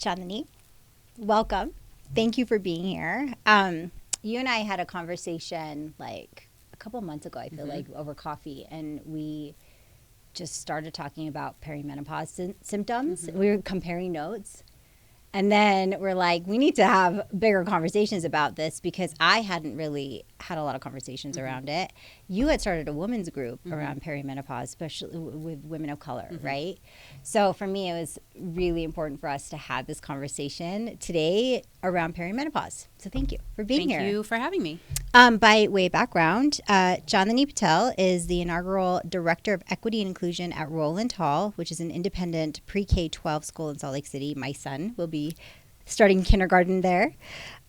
Chandani, welcome. Thank you for being here. You and I had a conversation like a couple months ago, I feel like, over coffee, and we just started talking about perimenopause symptoms. We were comparing notes. And then we're like, we need to have bigger conversations about this because I hadn't really had a lot of conversations around it. You had started a women's group around perimenopause, especially with women of color, right? So for me, it was really important for us to have this conversation today around perimenopause. So thank you for being here. Thank you for having me. By way of background, Chandani Patel is the inaugural Director of Equity and Inclusion at Roland Hall, which is an independent pre-K-12 school in Salt Lake City. My son will be starting kindergarten there.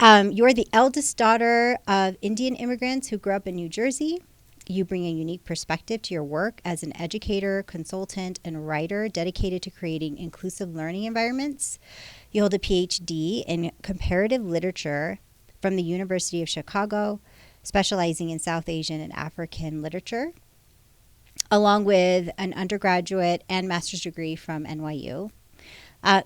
You're the eldest daughter of Indian immigrants who grew up in New Jersey. You bring a unique perspective to your work as an educator, consultant, and writer dedicated to creating inclusive learning environments. You hold a PhD in comparative literature from the University of Chicago, specializing in South Asian and African literature, along with an undergraduate and master's degree from NYU.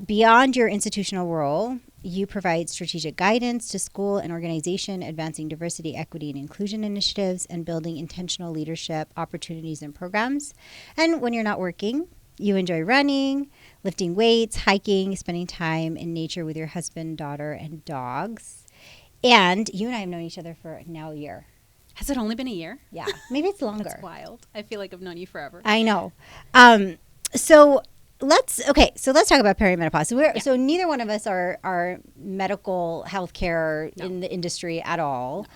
Beyond your institutional role, you provide strategic guidance to school and organization, advancing diversity, equity, and inclusion initiatives, and building intentional leadership opportunities and programs. And when you're not working, you enjoy running, lifting weights, hiking, spending time in nature with your husband, daughter, and dogs. And you and I have known each other for now a year. Has it only been a year? Yeah, maybe it's longer. That's wild. I feel like I've known you forever. I know. So let's talk about perimenopause. So neither one of us are medical healthcare in the industry at all.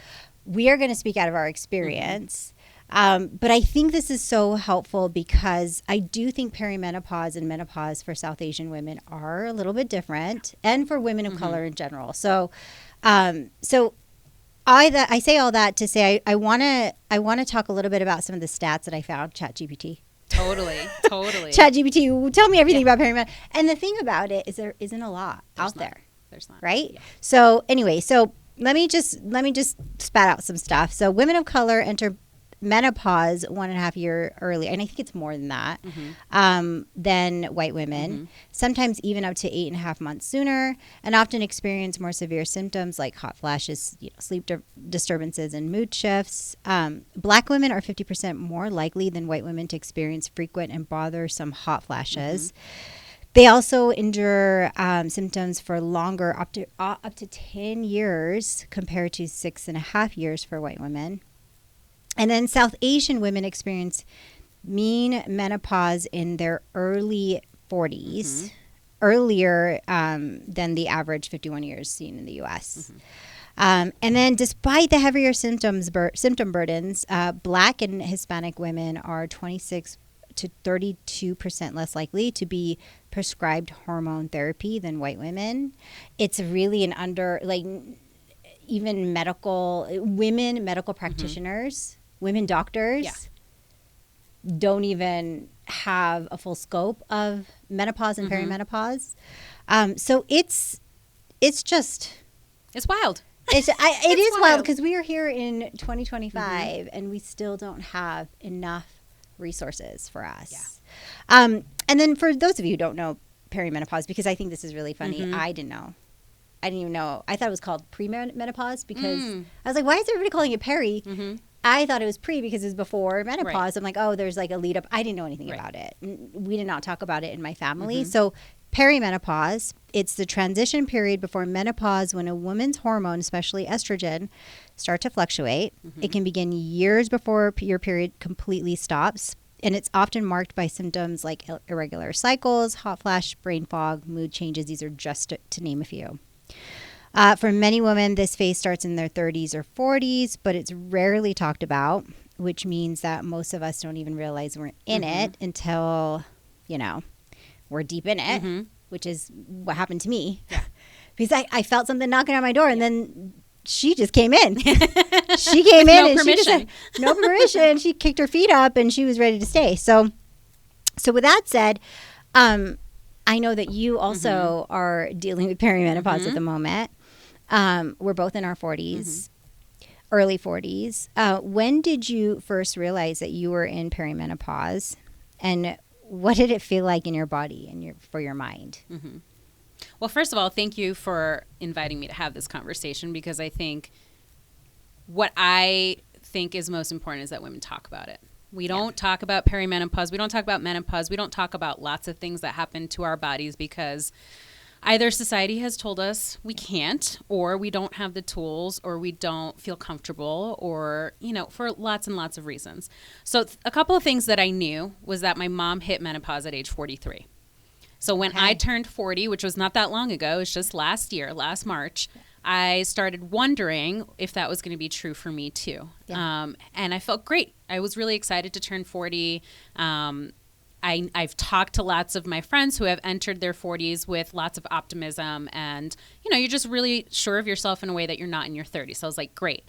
No. We are going to speak out of our experience. But I think this is so helpful because I do think perimenopause and menopause for South Asian women are a little bit different, and for women of color in general. So I say all that to say I want to talk a little bit about some of the stats that I found. ChatGPT. Totally. ChatGPT, tell me everything about perimenopause. And the thing about it is there isn't a lot out there. There's not. Right? Yeah. So anyway, let me just spat out some stuff. So women of color enter menopause 1.5 years early, and I think it's more than that, than white women, sometimes even up to 8.5 months sooner, and often experience more severe symptoms like hot flashes, sleep disturbances, and mood shifts. Black women are 50% more likely than white women to experience frequent and bothersome hot flashes. They also endure symptoms for longer, up to 10 years compared to 6.5 years for white women. And then South Asian women experience mean menopause in their early 40s, earlier than the average 51 years seen in the U.S. And then despite the heavier symptom burdens, Black and Hispanic women are 26 to 32% less likely to be prescribed hormone therapy than white women. It's really even medical practitioners, women doctors don't even have a full scope of menopause and perimenopause. So it's wild. It is wild because we are here in 2025 and we still don't have enough resources for us. Yeah. And then for those of you who don't know perimenopause, because I think this is really funny, I didn't even know. I thought it was called premenopause because I was like, why is everybody calling it peri? I thought it was pre because it was before menopause. Right. I'm like, oh, there's like a lead up. I didn't know anything about it. We did not talk about it in my family. So perimenopause, it's the transition period before menopause when a woman's hormone, especially estrogen, start to fluctuate. It can begin years before your period completely stops. And it's often marked by symptoms like irregular cycles, hot flash, brain fog, mood changes. These are just to name a few. For many women, this phase starts in their 30s or 40s, but it's rarely talked about, which means that most of us don't even realize we're in it until, we're deep in it, which is what happened to me. Yeah. Because I felt something knocking on my door, and then she just came in. She came in and she just had no permission. She kicked her feet up and she was ready to stay. So with that said, I know that you also are dealing with perimenopause at the moment. We're both in our 40s, early 40s. When did you first realize that you were in perimenopause, and what did it feel like in your body and for your mind? Well, first of all, thank you for inviting me to have this conversation, because I think what I think is most important is that women talk about it. We don't talk about perimenopause. We don't talk about menopause. We don't talk about lots of things that happen to our bodies because either society has told us we can't, or we don't have the tools, or we don't feel comfortable, or, for lots and lots of reasons. So a couple of things that I knew was that my mom hit menopause at age 43. So when I turned 40, which was not that long ago, it was just last March, I started wondering if that was going to be true for me too. Yeah. And I felt great. I was really excited to turn 40. I've talked to lots of my friends who have entered their 40s with lots of optimism, and, you're just really sure of yourself in a way that you're not in your 30s. So I was like, great.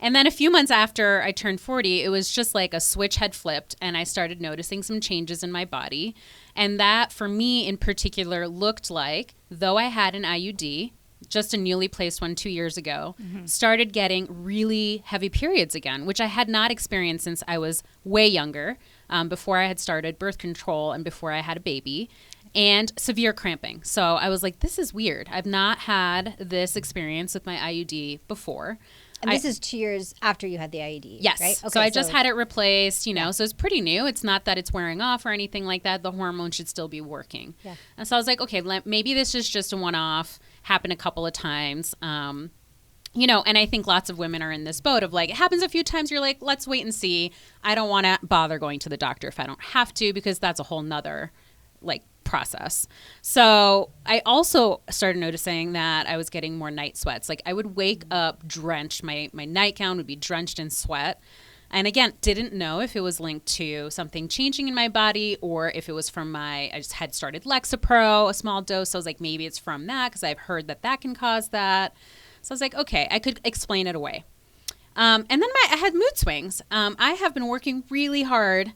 And then a few months after I turned 40, it was just like a switch had flipped, and I started noticing some changes in my body. And that, for me in particular, looked like, though I had an IUD, just a newly placed one 2 years ago, started getting really heavy periods again, which I had not experienced since I was way younger, before I had started birth control and before I had a baby, and severe cramping. So I was like, this is weird. I've not had this experience with my IUD before. And this is 2 years after you had the IUD, yes. Right? Okay, so I just had it replaced, so it's pretty new. It's not that it's wearing off or anything like that. The hormone should still be working. Yeah. And so I was like, okay, maybe this is just a one-off, happened a couple of times. And I think lots of women are in this boat of like, it happens a few times. You're like, let's wait and see. I don't want to bother going to the doctor if I don't have to, because that's a whole nother process. So I also started noticing that I was getting more night sweats. Like I would wake up drenched. My nightgown would be drenched in sweat. And again, didn't know if it was linked to something changing in my body or if it was from I just had started Lexapro, a small dose. So I was like, maybe it's from that because I've heard that can cause that. So I was like, okay, I could explain it away. And then I had mood swings. I have been working really hard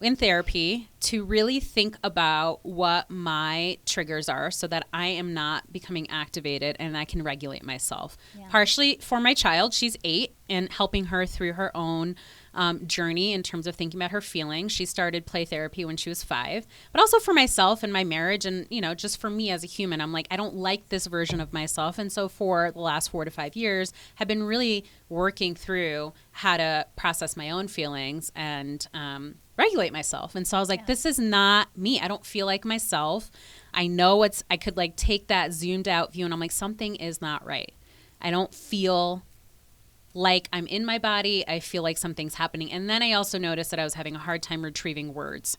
in therapy to really think about what my triggers are so that I am not becoming activated and I can regulate myself. Yeah. Partially for my child, she's 8, and helping her through her own journey in terms of thinking about her feelings. She started play therapy when she was 5, but also for myself and my marriage and, just for me as a human, I'm like, I don't like this version of myself. And so for the last 4 to 5 years, have been really working through how to process my own feelings and regulate myself. And so I was like, this is not me. I don't feel like myself. I know I could take that zoomed out view and I'm like, something is not right. I don't feel like I'm in my body. I feel like something's happening. And then I also noticed that I was having a hard time retrieving words.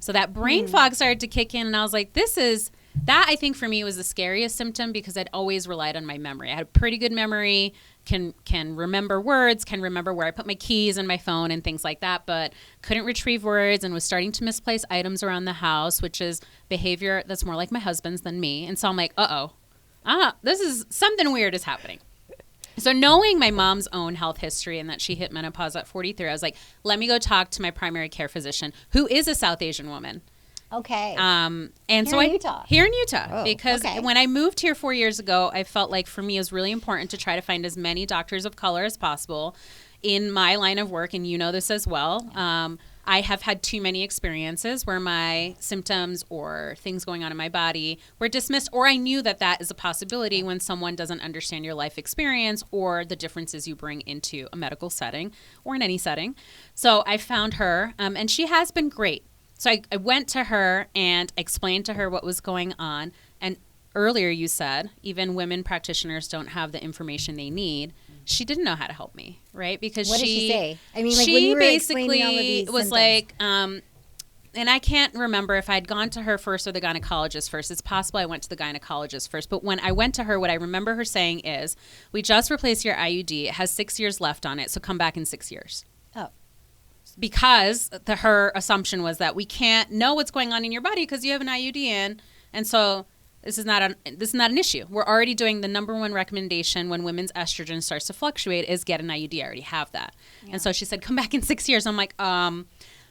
So that brain fog started to kick in, and I was like, that I think for me was the scariest symptom because I'd always relied on my memory. I had a pretty good memory, can remember words, can remember where I put my keys and my phone and things like that, but couldn't retrieve words and was starting to misplace items around the house, which is behavior that's more like my husband's than me. And so I'm like, this is something weird is happening. So knowing my mom's own health history and that she hit menopause at 43, I was like, let me go talk to my primary care physician, who is a South Asian woman. Okay. And here so in Utah. Here in Utah, because okay. when I moved here 4 years ago, I felt like for me it was really important to try to find as many doctors of color as possible in my line of work, and you know this as well. I have had too many experiences where my symptoms or things going on in my body were dismissed, or I knew that is a possibility when someone doesn't understand your life experience or the differences you bring into a medical setting or in any setting. So I found her, and she has been great. So I went to her and explained to her what was going on. And earlier you said even women practitioners don't have the information they need. She didn't know how to help me, right? Because what did she say? I mean, she when you were basically all of these was symptoms. And I can't remember if I'd gone to her first or the gynecologist first. It's possible I went to the gynecologist first. But when I went to her, what I remember her saying is, we just replaced your IUD. It has 6 years left on it, so come back in 6 years. Oh. Because her assumption was that we can't know what's going on in your body because you have an IUD in. And so this is not an issue. We're already doing the number one recommendation when women's estrogen starts to fluctuate is get an IUD. I already have that. Yeah. And so she said, come back in 6 years. I'm like,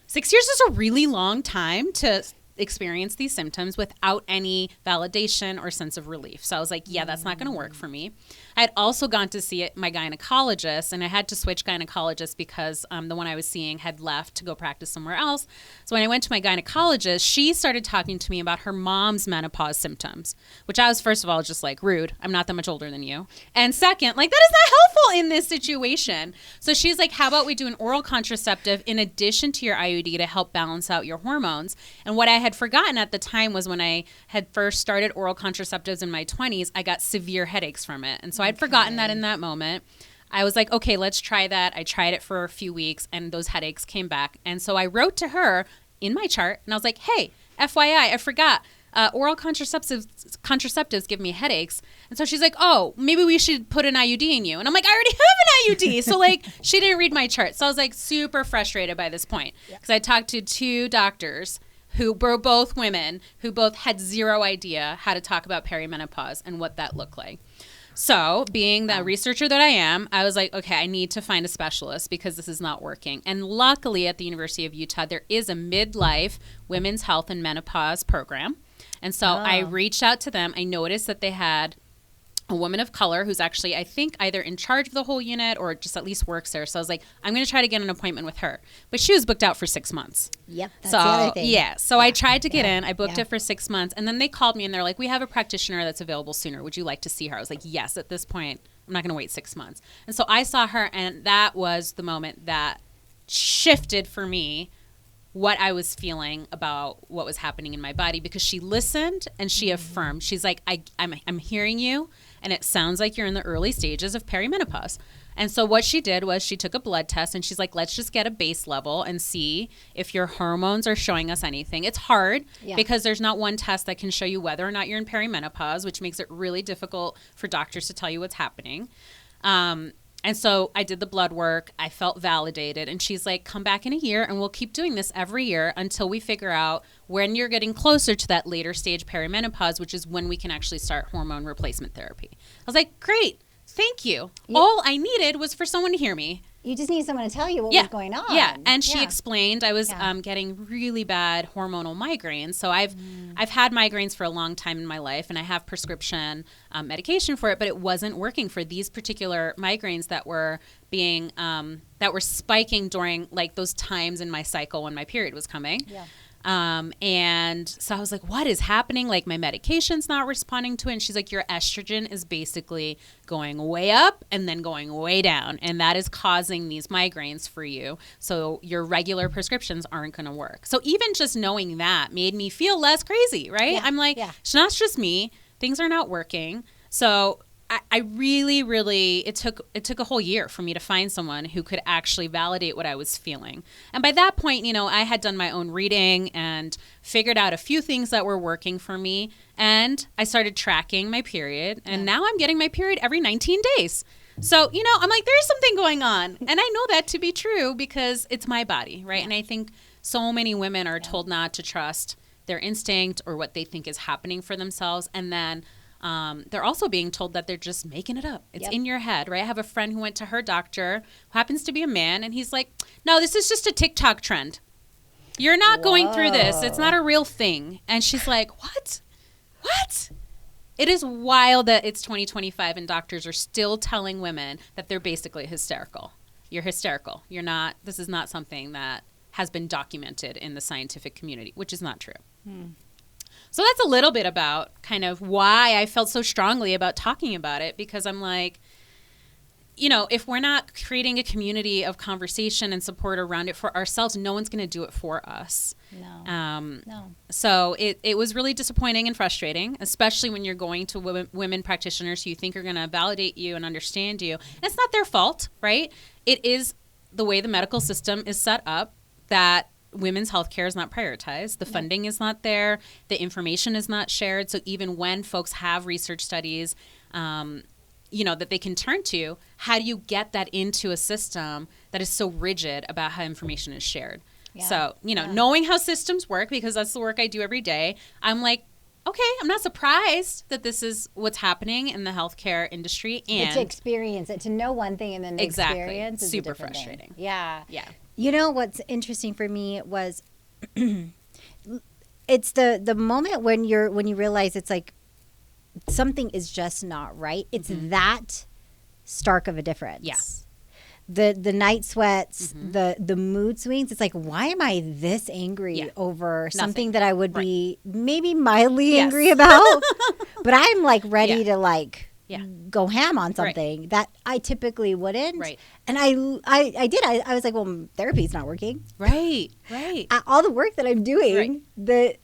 6 years is a really long time to experience these symptoms without any validation or sense of relief. So I was like, yeah, that's not going to work for me. I had also gone to see my gynecologist, and I had to switch gynecologists because the one I was seeing had left to go practice somewhere else. So when I went to my gynecologist, she started talking to me about her mom's menopause symptoms, which I was, first of all, just like, rude. I'm not that much older than you. And second, like, that is not helpful in this situation. So she's like, how about we do an oral contraceptive in addition to your IUD to help balance out your hormones? And what I had forgotten at the time was when I had first started oral contraceptives in my 20s, I got severe headaches from it. And so I'd forgotten that in that moment. I was like, okay, let's try that. I tried it for a few weeks and those headaches came back. And so I wrote to her in my chart and I was like, hey, FYI, I forgot. Oral contraceptives give me headaches. And so she's like, oh, maybe we should put an IUD in you. And I'm like, I already have an IUD. So like, she didn't read my chart. So I was like super frustrated by this point because I talked to 2 doctors who were both women, who both had zero idea how to talk about perimenopause and what that looked like. So being the researcher that I am, I was like, okay, I need to find a specialist because this is not working. And luckily at the University of Utah, there is a midlife women's health and menopause program. And so I reached out to them. I noticed that they had a woman of color who's actually, I think, either in charge of the whole unit or just at least works there. So I was like, I'm going to try to get an appointment with her. But she was booked out for 6 months. Yep, that's the other thing. Yeah, so I tried to get in. I booked it for 6 months. And then they called me and they're like, we have a practitioner that's available sooner. Would you like to see her? I was like, yes, at this point, I'm not going to wait 6 months. And so I saw her, and that was the moment that shifted for me what I was feeling about what was happening in my body, because she listened and she affirmed. She's like, I'm hearing you, and it sounds like you're in the early stages of perimenopause. And so what she did was she took a blood test and she's like, let's just get a base level and see if your hormones are showing us anything. It's hard because there's not one test that can show you whether or not you're in perimenopause, which makes it really difficult for doctors to tell you what's happening. And so I did the blood work. I felt validated. And she's like, come back in a year and we'll keep doing this every year until we figure out when you're getting closer to that later stage perimenopause, which is when we can actually start hormone replacement therapy. I was like, great. Thank you. All I needed was for someone to hear me. You just need someone to tell you what was going on. Yeah, and she explained I was getting really bad hormonal migraines. So I've had migraines for a long time in my life, and I have prescription medication for it, but it wasn't working for these particular migraines that were being that were spiking during like those times in my cycle when my period was coming. Yeah. And so I was like, what is happening? Like, my medication's not responding to it. And she's like, your estrogen is basically going way up and then going way down. And that is causing these migraines for you. So your regular prescriptions aren't going to work. So even just knowing that made me feel less crazy, right? I'm like, it's not just me. Things are not working. So I really, it took a whole year for me to find someone who could actually validate what I was feeling. And by that point, you know, I had done my own reading and figured out a few things that were working for me. And I started tracking my period. And now I'm getting my period every 19 days. So, you know, I'm like, there's something going on. And I know that to be true because it's my body, right? And I think so many women are told not to trust their instinct or what they think is happening for themselves. And then they're also being told that they're just making it up. It's in your head, right? I have a friend who went to her doctor, who happens to be a man, and he's like, no, this is just a TikTok trend. You're not going through this. It's not a real thing. And she's like, what? What? It is wild that it's 2025 and doctors are still telling women that they're basically hysterical. You're hysterical. You're not. This is not something that has been documented in the scientific community, which is not true. So that's a little bit about kind of why I felt so strongly about talking about it, because I'm like, you know, if we're not creating a community of conversation and support around it for ourselves, no one's going to do it for us. No. So it was really disappointing and frustrating, especially when you're going to women practitioners who you think are going to validate you and understand you. And it's not their fault, right? It is the way the medical system is set up that women's healthcare is not prioritized. The funding is not there. The information is not shared. So even when folks have research studies, you know, that they can turn to, how do you get that into a system that is so rigid about how information is shared? So, you know, knowing how systems work, because that's the work I do every day, I'm like, okay, I'm not surprised that this is what's happening in the healthcare industry. And to experience it, to know one thing and then the experience is super frustrating. Thing. Yeah. You know, what's interesting for me was it's the moment when you realize it's like something is just not right. It's that stark of a difference. Yeah. The night sweats, the mood swings. It's like, why am I this angry over something that I would be maybe mildly angry about? But I'm like ready to like go ham on something that I typically wouldn't. Right. And I did. I was like, well, therapy's not working. Right. All the work that I'm doing,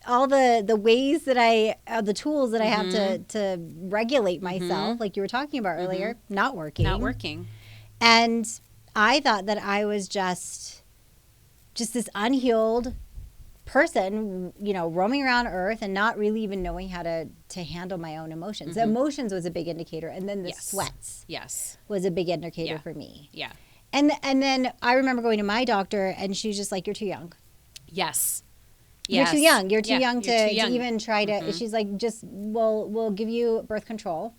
all the ways that the tools that I have to regulate myself, like you were talking about earlier, not working. And I thought that I was just this unhealed person, roaming around Earth and not really even knowing how to handle my own emotions. The emotions was a big indicator, and then the sweats was a big indicator for me. Yeah. And then I remember going to my doctor, and she was just like, "You're too young." Yes. You're too young. You're too young to even try to. She's like, we'll give you birth control.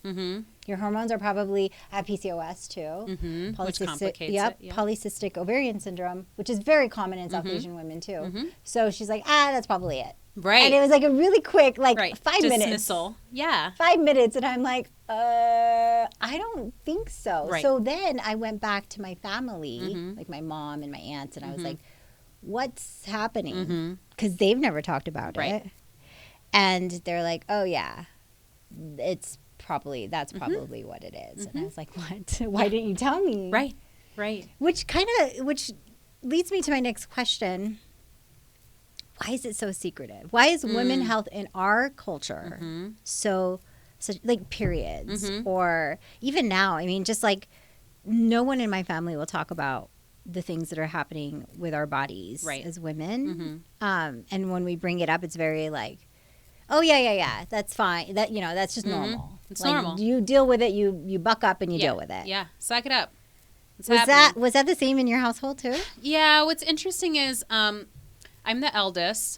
Your hormones are probably, I have PCOS too. Which complicates it. Polycystic ovarian syndrome, which is very common in South Asian women too. So she's like, that's probably it. Right. And it was like a really quick, 5 minutes. Dismissal. Yeah. 5 minutes. And I'm like, I don't think so. Right. So then I went back to my family, like my mom and my aunts, and I was like, what's happening? Because they've never talked about it. And they're like, oh yeah, that's probably what it is. And I was like, what? Why didn't you tell me? Right. Which leads me to my next question. Why is it so secretive? Why is women health in our culture so like periods or even now? I mean, just like no one in my family will talk about the things that are happening with our bodies as women. And when we bring it up, it's very like, oh yeah, that's fine. That that's just normal. It's normal. You deal with it. You buck up and you deal with it. Yeah, suck it up. Was that the same in your household too? Yeah. What's interesting is I'm the eldest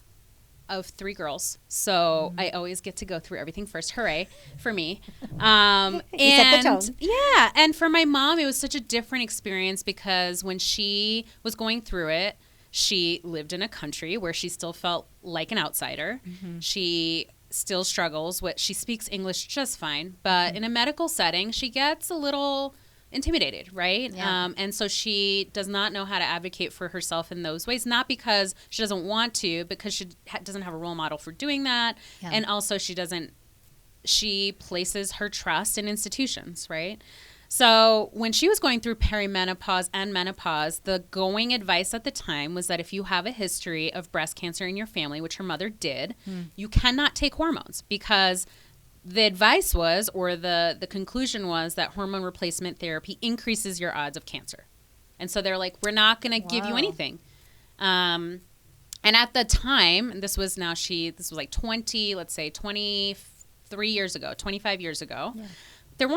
of 3 girls, so I always get to go through everything first. Hooray for me! And set the tone. Yeah, and for my mom, it was such a different experience because when she was going through it, she lived in a country where she still felt like an outsider. She still struggles with. She speaks English just fine, but in a medical setting, she gets a little intimidated, right? Yeah. And so she does not know how to advocate for herself in those ways, not because she doesn't want to, because she doesn't have a role model for doing that. Yeah. And also she places her trust in institutions, right? So when she was going through perimenopause and menopause, the going advice at the time was that if you have a history of breast cancer in your family, which her mother did, you cannot take hormones because the advice was, or the conclusion was, that hormone replacement therapy increases your odds of cancer. And so they're like, we're not going to give you anything. And at the time, this was like 23 years ago, 25 years ago, there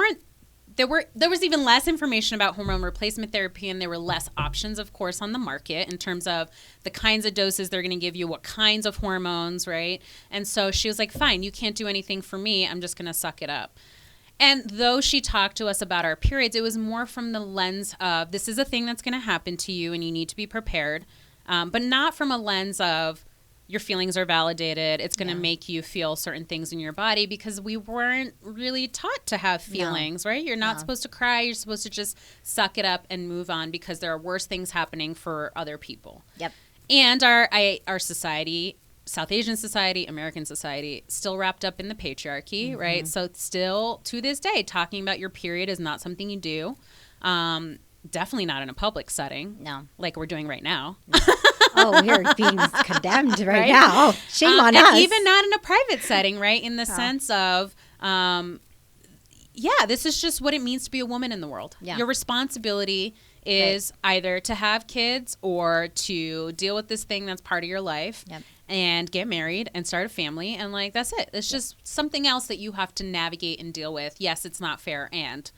was even less information about hormone replacement therapy, and there were less options, of course, on the market in terms of the kinds of doses they're going to give you, what kinds of hormones, right? And so she was like, fine, you can't do anything for me. I'm just going to suck it up. And though she talked to us about our periods, it was more from the lens of this is a thing that's going to happen to you and you need to be prepared, but not from a lens of your feelings are validated. It's going to make you feel certain things in your body because we weren't really taught to have feelings, right? You're not supposed to cry. You're supposed to just suck it up and move on because there are worse things happening for other people. Yep. And our society, South Asian society, American society, still wrapped up in the patriarchy, right? So still to this day, talking about your period is not something you do. Definitely not in a public setting. No. Like we're doing right now. No. Oh, we're being condemned right now. Shame on us. Even not in a private setting, right? In the sense of, this is just what it means to be a woman in the world. Yeah. Your responsibility is either to have kids or to deal with this thing that's part of your life and get married and start a family. And like, that's it. It's just something else that you have to navigate and deal with. Yes, it's not fair. And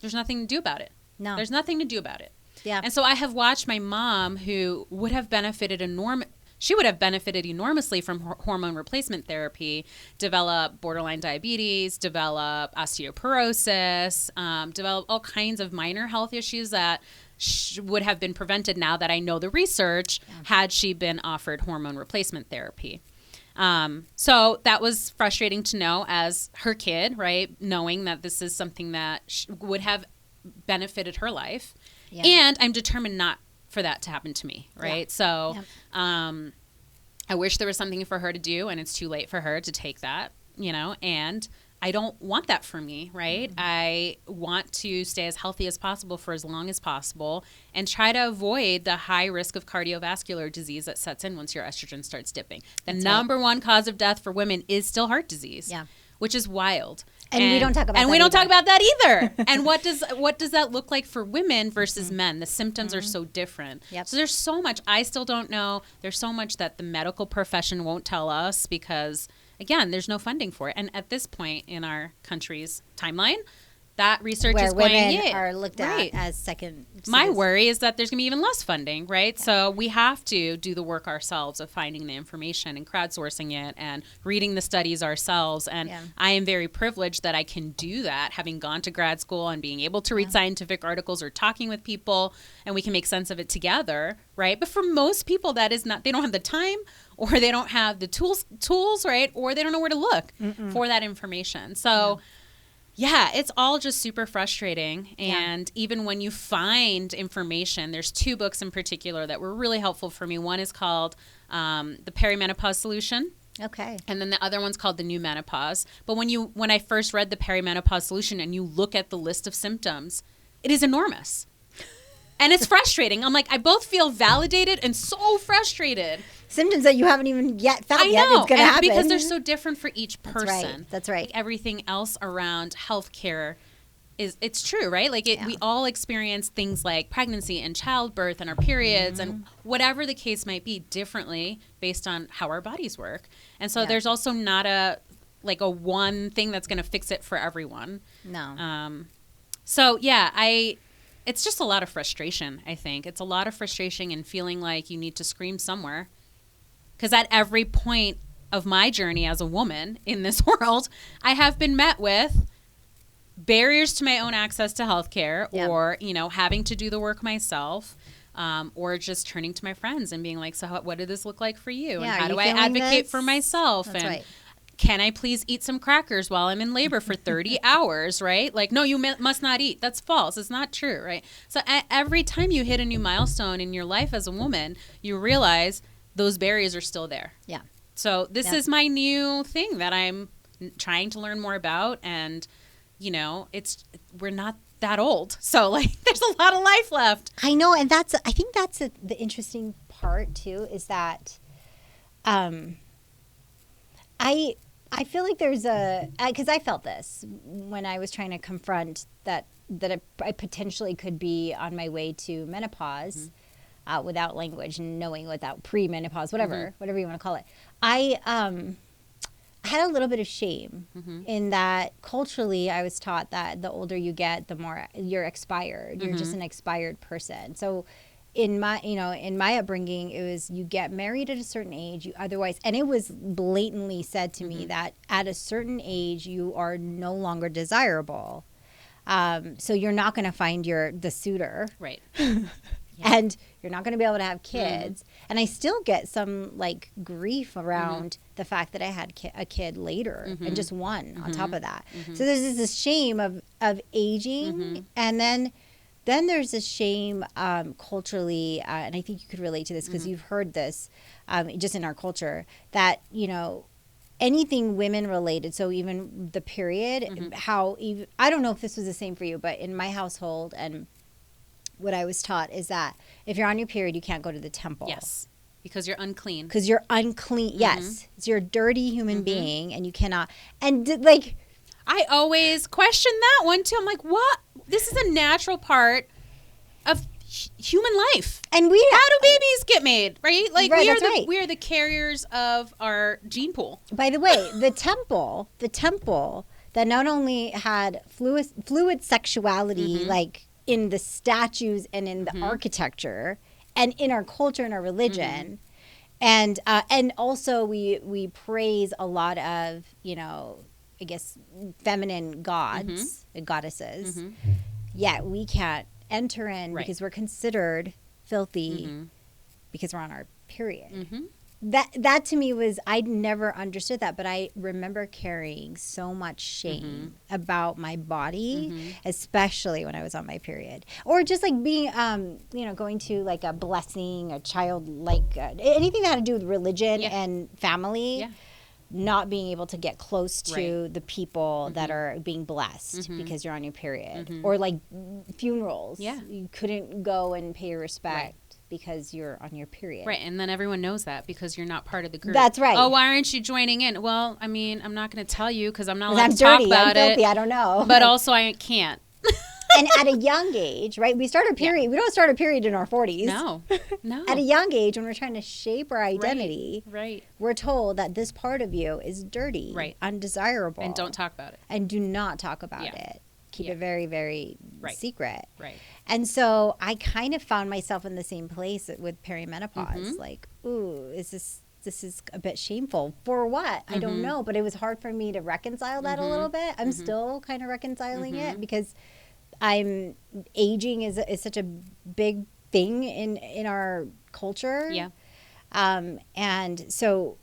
there's nothing to do about it. No. There's nothing to do about it. Yeah. And so I have watched my mom, who would have benefited enormously from hormone replacement therapy, develop borderline diabetes, develop osteoporosis, develop all kinds of minor health issues that would have been prevented, now that I know the research, had she been offered hormone replacement therapy. So that was frustrating to know as her kid, right? Knowing that this is something that would have benefited her life. Yeah. And I'm determined not for that to happen to me, right? Yeah. So I wish there was something for her to do, and it's too late for her to take that, and I don't want that for me, right? Mm-hmm. I want to stay as healthy as possible for as long as possible and try to avoid the high risk of cardiovascular disease that sets in once your estrogen starts dipping. The number one cause of death for women is still heart disease, which is wild. And we don't talk about that. And we don't talk about that either. And what does that look like for women versus men? The symptoms are so different. Yep. So there's so much I still don't know. There's so much that the medical profession won't tell us because, again, there's no funding for it. And at this point in our country's timeline, that research where is going women are looked at as second. My worry is that there's going to be even less funding, right? Yeah. So we have to do the work ourselves of finding the information and crowdsourcing it and reading the studies ourselves. And I am very privileged that I can do that, having gone to grad school and being able to read scientific articles or talking with people, and we can make sense of it together, right? But for most people, that is not, they don't have the time, or they don't have the tools, right? Or they don't know where to look for that information. So yeah, it's all just super frustrating. And even when you find information, there's two books in particular that were really helpful for me. One is called The Perimenopause Solution. Okay. And then the other one's called The New Menopause. But when I first read The Perimenopause Solution and you look at the list of symptoms, it is enormous. And it's frustrating. I'm like, I both feel validated and so frustrated. Symptoms that you haven't even yet felt yet it's going to happen. Because they're so different for each person. That's right. Like everything else around healthcare it's true, right? Like we all experience things like pregnancy and childbirth and our periods and whatever the case might be differently based on how our bodies work. And so there's also not a one thing that's going to fix it for everyone. No. So it's just a lot of frustration, I think. It's a lot of frustration and feeling like you need to scream somewhere. Because at every point of my journey as a woman in this world, I have been met with barriers to my own access to healthcare or, having to do the work myself or just turning to my friends and being like, so what did this look like for you? And how do I advocate for myself? That's right. Can I please eat some crackers while I'm in labor for 30 hours, right? Like, no, you must not eat. That's false. It's not true, right? So every time you hit a new milestone in your life as a woman, you realize those barriers are still there. Yeah. So this is my new thing that I'm trying to learn more about. And, we're not that old. So, there's a lot of life left. I know. And I think that's the interesting part, too, is that I feel like there's because I felt this when I was trying to confront that I potentially could be on my way to menopause without language and knowing without pre-menopause, whatever you want to call it. I had a little bit of shame in that culturally I was taught that the older you get, the more you're expired. You're just an expired person. So in my upbringing, it was you get married at a certain age, and it was blatantly said to me that at a certain age you are no longer desirable. So you're not going to find the suitor. Right. And you're not going to be able to have kids. And I still get some grief around the fact that I had a kid later and just one on top of that. So there's this shame of aging. And then there's a shame culturally, and I think you could relate to this because you've heard this just in our culture, that, anything women related, so even the period, I don't know if this was the same for you, but in my household and what I was taught is that if you're on your period, you can't go to the temple. Yes, because you're unclean. Because you're unclean, yes. So you're a dirty human being and you cannot, and I always question that one too. I'm like, what? This is a natural part of human life. And how do babies get made, right? We are the carriers of our gene pool. By the way, the temple that not only had fluid sexuality, in the statues and in the architecture and in our culture and our religion, and also we praise a lot of I guess feminine gods and goddesses, yet we can't enter in because we're considered filthy because we're on our period. that to me was, I never understood that, but I remember carrying so much shame about my body, especially when I was on my period, or just like being, going to like a blessing, a child, like anything that had to do with religion and family. Yeah. Not being able to get close to the people that are being blessed because you're on your period, or like funerals. Yeah. You couldn't go and pay your respect because you're on your period. Right. And then everyone knows that because you're not part of the group. That's right. Oh, why aren't you joining in? Well, I mean, I'm not going to tell you because I'm not allowed to talk about I'm filthy, I don't know. But also I can't. And at a young age, right? We start a period. Yeah. We don't start a period in our 40s. No. At a young age, when we're trying to shape our identity, right. We're told that this part of you is dirty, undesirable. And don't talk about it. And do not talk about it. Keep it very, very secret. Right. And so I kind of found myself in the same place with perimenopause. Like, ooh, this is a bit shameful. For what? I don't know. But it was hard for me to reconcile that a little bit. I'm still kind of reconciling it because aging is such a big thing in our culture. Yeah. And so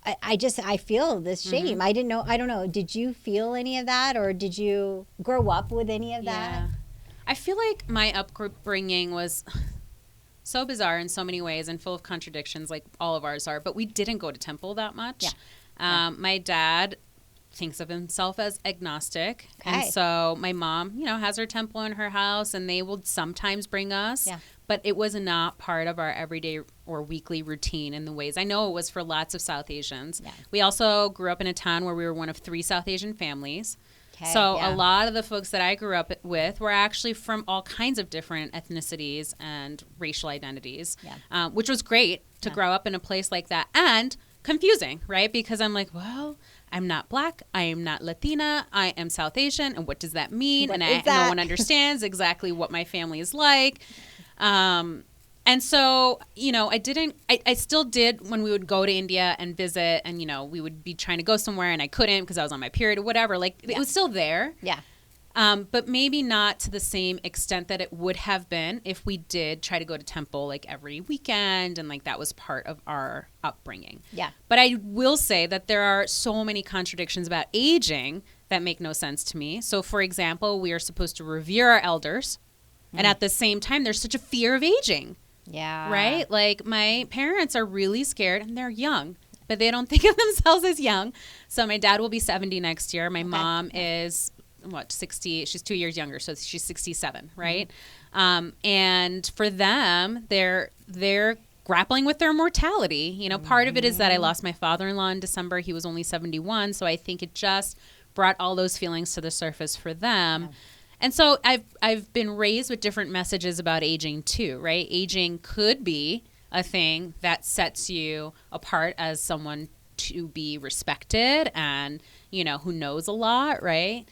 I feel this shame. I don't know. Did you feel any of that, or did you grow up with any of that? I feel like my upbringing was so bizarre in so many ways and full of contradictions, like all of ours are, but we didn't go to temple that much. Yeah. My dad thinks of himself as agnostic. Okay. And so my mom, has her temple in her house, and they will sometimes bring us. Yeah. But it was not part of our everyday or weekly routine in the ways. I know it was for lots of South Asians. Yeah. We also grew up in a town where we were one of 3 South Asian families. Okay, so a lot of the folks that I grew up with were actually from all kinds of different ethnicities and racial identities, which was great to grow up in a place like that. And confusing, right? Because I'm like, well, I'm not Black, I am not Latina, I am South Asian, and what does that mean? No one understands exactly what my family is like. And so, I still did when we would go to India and visit, and, we would be trying to go somewhere and I couldn't because I was on my period or whatever. Like, it was still there. Yeah. But maybe not to the same extent that it would have been if we did try to go to temple like every weekend, and like that was part of our upbringing. Yeah. But I will say that there are so many contradictions about aging that make no sense to me. So, for example, we are supposed to revere our elders, and at the same time, there's such a fear of aging. Yeah. Right? Like, my parents are really scared, and they're young, but they don't think of themselves as young. So my dad will be 70 next year. My mom is 60? She's 2 years younger, so she's 67, right? And for them, they're grappling with their mortality. Part of it is that I lost my father-in-law in December. He was only 71, so I think it just brought all those feelings to the surface for them. Yeah. And so I've been raised with different messages about aging too, right? Aging could be a thing that sets you apart as someone to be respected and, who knows a lot, right?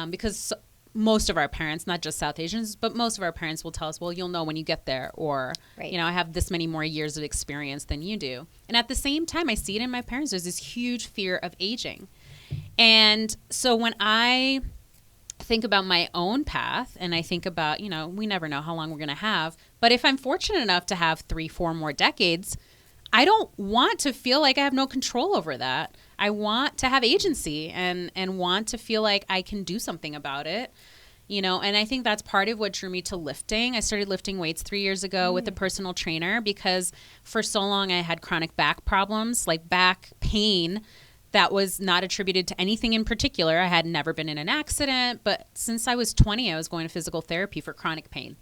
Because most of our parents, not just South Asians, but most of our parents will tell us, well, you'll know when you get there, or, I have this many more years of experience than you do. And at the same time, I see it in my parents. There's this huge fear of aging. And so when I think about my own path, and I think about, we never know how long we're going to have, but if I'm fortunate enough to have 3-4 more decades, I don't want to feel like I have no control over that. I want to have agency and want to feel like I can do something about it, and I think that's part of what drew me to lifting. I started lifting weights 3 years ago with a personal trainer because for so long I had chronic back problems, like back pain that was not attributed to anything in particular. I had never been in an accident, but since I was 20, I was going to physical therapy for chronic pain.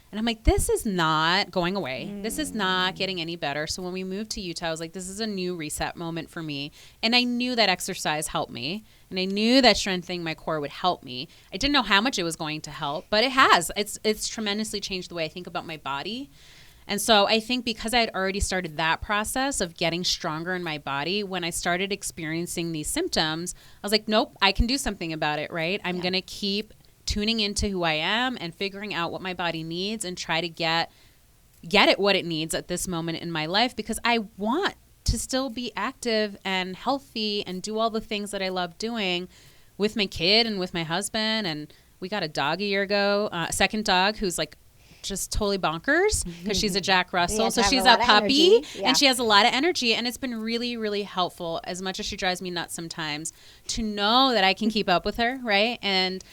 And I'm like, this is not going away. This is not getting any better. So when we moved to Utah, I was like, this is a new reset moment for me. And I knew that exercise helped me. And I knew that strengthening my core would help me. I didn't know how much it was going to help, but it has. It's tremendously changed the way I think about my body. And so I think because I had already started that process of getting stronger in my body, when I started experiencing these symptoms, I was like, nope, I can do something about it, right? I'm going to keep tuning into who I am and figuring out what my body needs and try to get it what it needs at this moment in my life, because I want to still be active and healthy and do all the things that I love doing with my kid and with my husband. And we got a dog a year ago, a second dog who's like just totally bonkers because she's a Jack Russell. So have she's a a lot of puppy energy. Yeah. and she has a lot of energy. And it's been really, really helpful, as much as she drives me nuts sometimes, to know that I can keep up with her, right? And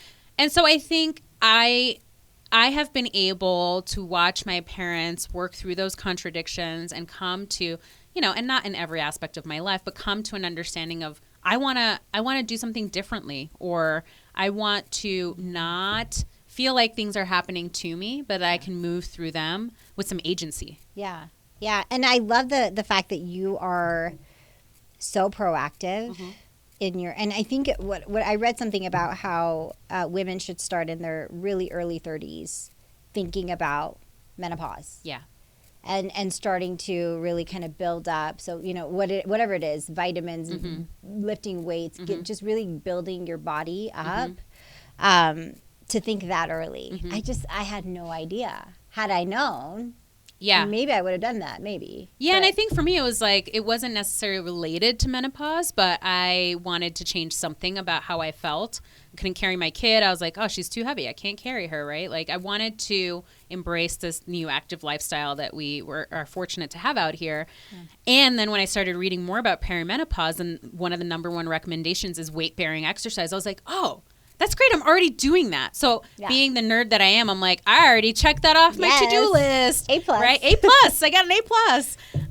so I think I have been able to watch my parents work through those contradictions and come to, you know, and not in every aspect of my life, but come to an understanding of I want to do something differently, or I want to not feel like things are happening to me, but I can move through them with some agency. Yeah. Yeah. And I love the fact that you are so proactive in your, and I think what I read something about how women should start in their really early 30s thinking about menopause. Yeah. And starting to really kind of build up. So, you know, whatever it is, vitamins, lifting weights, just really building your body up, to think that early. I had no idea. Had I known, maybe I would have done that, maybe. Yeah, and I think for me it was like, it wasn't necessarily related to menopause, but I wanted to change something about how I felt. I couldn't carry my kid. I was like, oh, she's too heavy. I can't carry her, right? Like, I wanted to embrace this new active lifestyle that we are fortunate to have out here. And then when I started reading more about perimenopause, and one of the number one recommendations is weight-bearing exercise, I was like, oh, that's great. I'm already doing that. So being the nerd that I am, I'm like, I already checked that off my to-do list. A+. Right? A+. I got an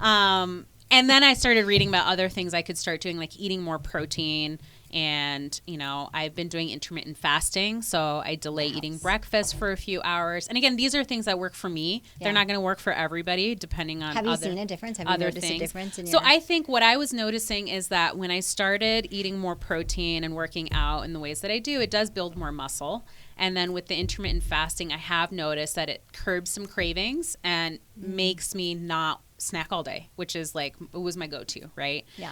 A+. And then I started reading about other things I could start doing, like eating more protein. And, you know, I've been doing intermittent fasting. So I delay eating breakfast for a few hours. And again, these are things that work for me. They're not going to work for everybody, depending on Have you seen a difference? Have you noticed a difference in your... So I think what I was noticing is that when I started eating more protein and working out in the ways that I do, it does build more muscle. And then with the intermittent fasting, I have noticed that it curbs some cravings and makes me not snack all day, which is like, it was my go-to, right? Yeah.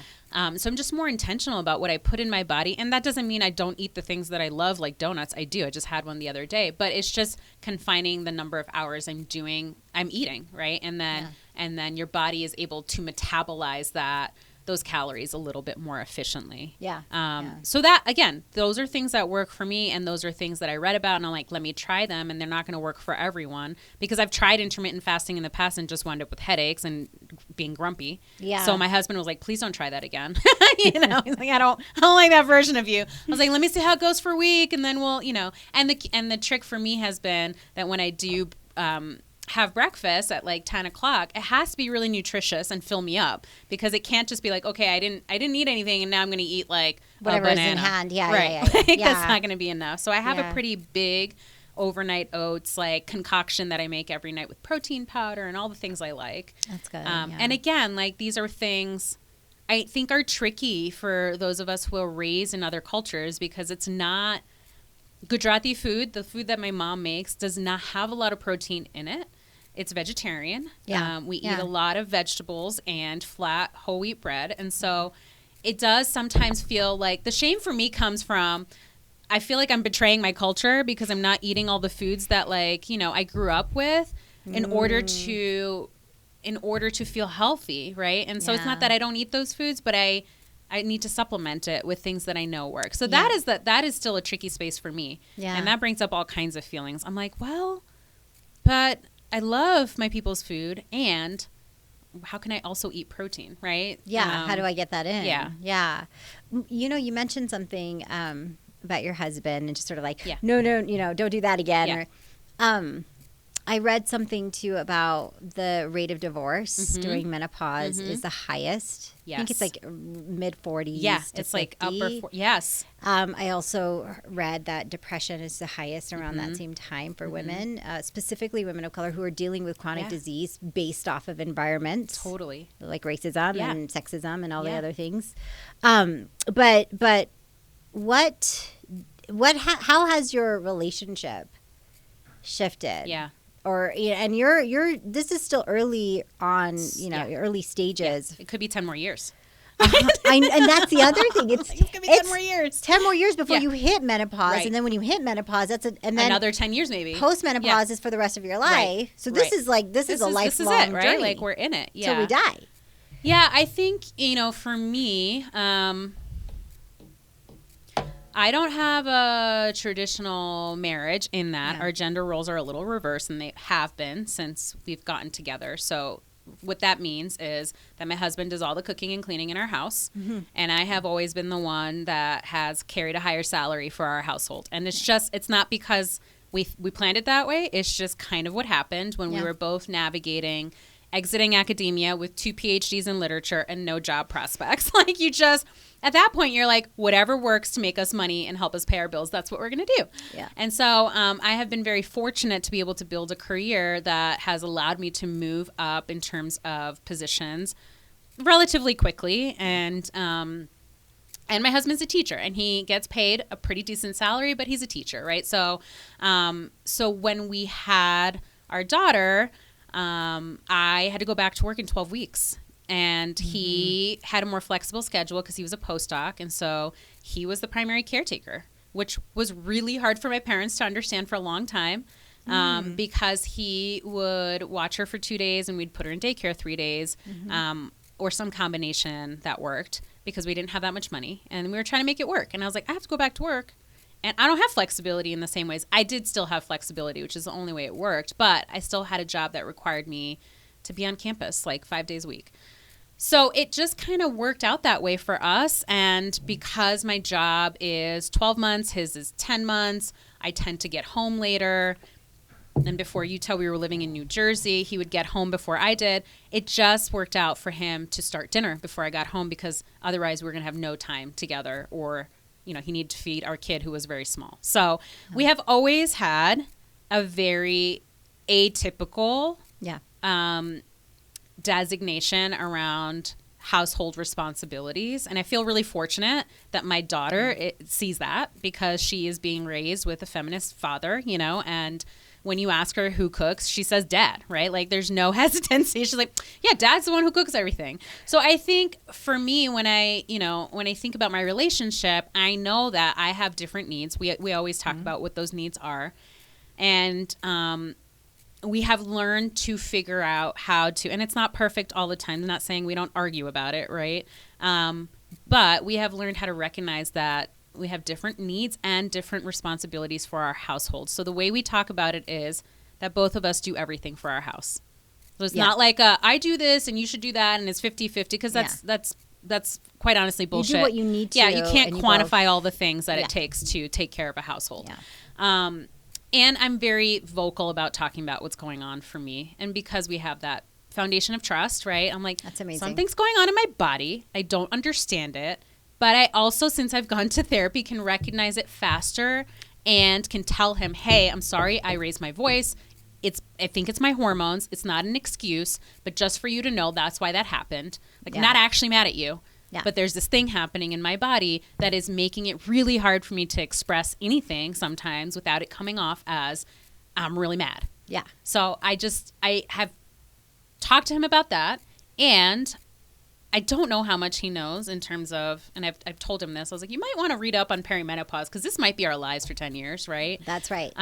So I'm just more intentional about what I put in my body. And that doesn't mean I don't eat the things that I love, like donuts. I do. I just had one the other day. But it's just confining the number of hours I'm eating, right? And then your body is able to metabolize those calories a little bit more efficiently. So that, again, those are things that work for me, and those are things that I read about, and I'm like, let me try them, and they're not going to work for everyone, because I've tried intermittent fasting in the past and just wound up with headaches and being grumpy. So my husband was like, please don't try that again. You know, he's like, I don't like that version of you. I was like, let me see how it goes for a week, and then we'll, you know, and the trick for me has been that when I do have breakfast at like 10 o'clock, it has to be really nutritious and fill me up, because it can't just be like, okay, I didn't eat anything and now I'm going to eat like whatever a is banana. in hand. That's not going to be enough. So I have a pretty big overnight oats like concoction that I make every night with protein powder and all the things I like. That's good. And again, like, these are things I think are tricky for those of us who are raised in other cultures, because it's not Gujarati food. The food that my mom makes does not have a lot of protein in it. It's vegetarian. We eat a lot of vegetables and flat whole wheat bread. And so it does sometimes feel like, the shame for me comes from, I feel like I'm betraying my culture because I'm not eating all the foods that, like, you know, I grew up with in order to feel healthy, right? And so it's not that I don't eat those foods, but I need to supplement it with things that I know work. So that is still a tricky space for me. And that brings up all kinds of feelings. I'm like, well, but I love my people's food, and how can I also eat protein, right? How do I get that in? Yeah. You know, you mentioned something about your husband, and just sort of like, no, you know, don't do that again. Or, I read something too about the rate of divorce during menopause is the highest. I think it's like mid 40s. It's 50. like upper 40s. I also read that depression is the highest around that same time for women, specifically women of color who are dealing with chronic disease based off of environment. Totally. Like racism and sexism and all the other things. But how has your relationship shifted? Or, and you're this is still early on, you know, early stages. It could be 10 more years. And that's the other thing. It's going to be 10 more years. 10 more years before you hit menopause. And then when you hit menopause, and then another 10 years maybe. Post-menopause is for the rest of your life. So this is like, this is a lifelong this is it, right? journey. Like, we're in it. Till we die. Yeah, I think, you know, for me, I don't have a traditional marriage in that our gender roles are a little reversed, and they have been since we've gotten together. So what that means is that my husband does all the cooking and cleaning in our house, and I have always been the one that has carried a higher salary for our household. And it's not because we planned it that way. It's just kind of what happened when we were both navigating exiting academia with 2 PhDs in literature and no job prospects. Like, you just, at that point, you're like, whatever works to make us money and help us pay our bills, that's what we're going to do. Yeah. And so I have been very fortunate to be able to build a career that has allowed me to move up in terms of positions relatively quickly. And my husband's a teacher, and he gets paid a pretty decent salary, but he's a teacher, right? So when we had our daughter, I had to go back to work in 12 weeks. And he had a more flexible schedule because he was a postdoc. And so he was the primary caretaker, which was really hard for my parents to understand for a long time, because he would watch her for 2 days and we'd put her in daycare 3 days, or some combination that worked, because we didn't have that much money. And we were trying to make it work. And I was like, I have to go back to work. And I don't have flexibility in the same ways. I did still have flexibility, which is the only way it worked. But I still had a job that required me to be on campus like 5 days a week. So it just kind of worked out that way for us. And because my job is 12 months, his is 10 months, I tend to get home later. And before Utah, we were living in New Jersey. He would get home before I did. It just worked out for him to start dinner before I got home, because otherwise we were going to have no time together, or he needed to feed our kid who was very small. So we have always had a very atypical designation around household responsibilities. And I feel really fortunate that my daughter sees that, because she is being raised with a feminist father, and when you ask her who cooks, she says dad, right? Like, there's no hesitancy. She's like, yeah, dad's the one who cooks everything. So I think for me, when I think about my relationship, I know that I have different needs. We always talk about what those needs are. And we have learned to figure out how to, and it's not perfect all the time. I'm not saying we don't argue about it, right? But we have learned how to recognize that we have different needs and different responsibilities for our household. So the way we talk about it is that both of us do everything for our house. So it's not like I do this and you should do that, and it's 50-50, because that's quite honestly bullshit. You do what you need to. Yeah, you can't quantify all the things that it takes to take care of a household. Yeah. And I'm very vocal about talking about what's going on for me. And because we have that foundation of trust, right? I'm like, that's amazing. Something's going on in my body. I don't understand it. But I also, since I've gone to therapy, can recognize it faster and can tell him, hey, I'm sorry, I raised my voice. I think it's my hormones. It's not an excuse, but just for you to know, that's why that happened. Like, I'm not actually mad at you, but there's this thing happening in my body that is making it really hard for me to express anything sometimes without it coming off as I'm really mad. Yeah. So I have talked to him about that, and I don't know how much he knows in terms of, and I've told him this. I was like, you might want to read up on perimenopause, because this might be our lives for 10 years, right? That's right.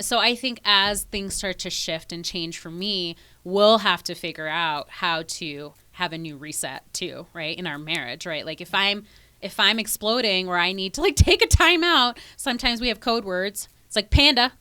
So I think as things start to shift and change for me, we'll have to figure out how to have a new reset too, right? In our marriage, right? Like, if I'm exploding, or I need to like take a time out, sometimes we have code words. It's like panda,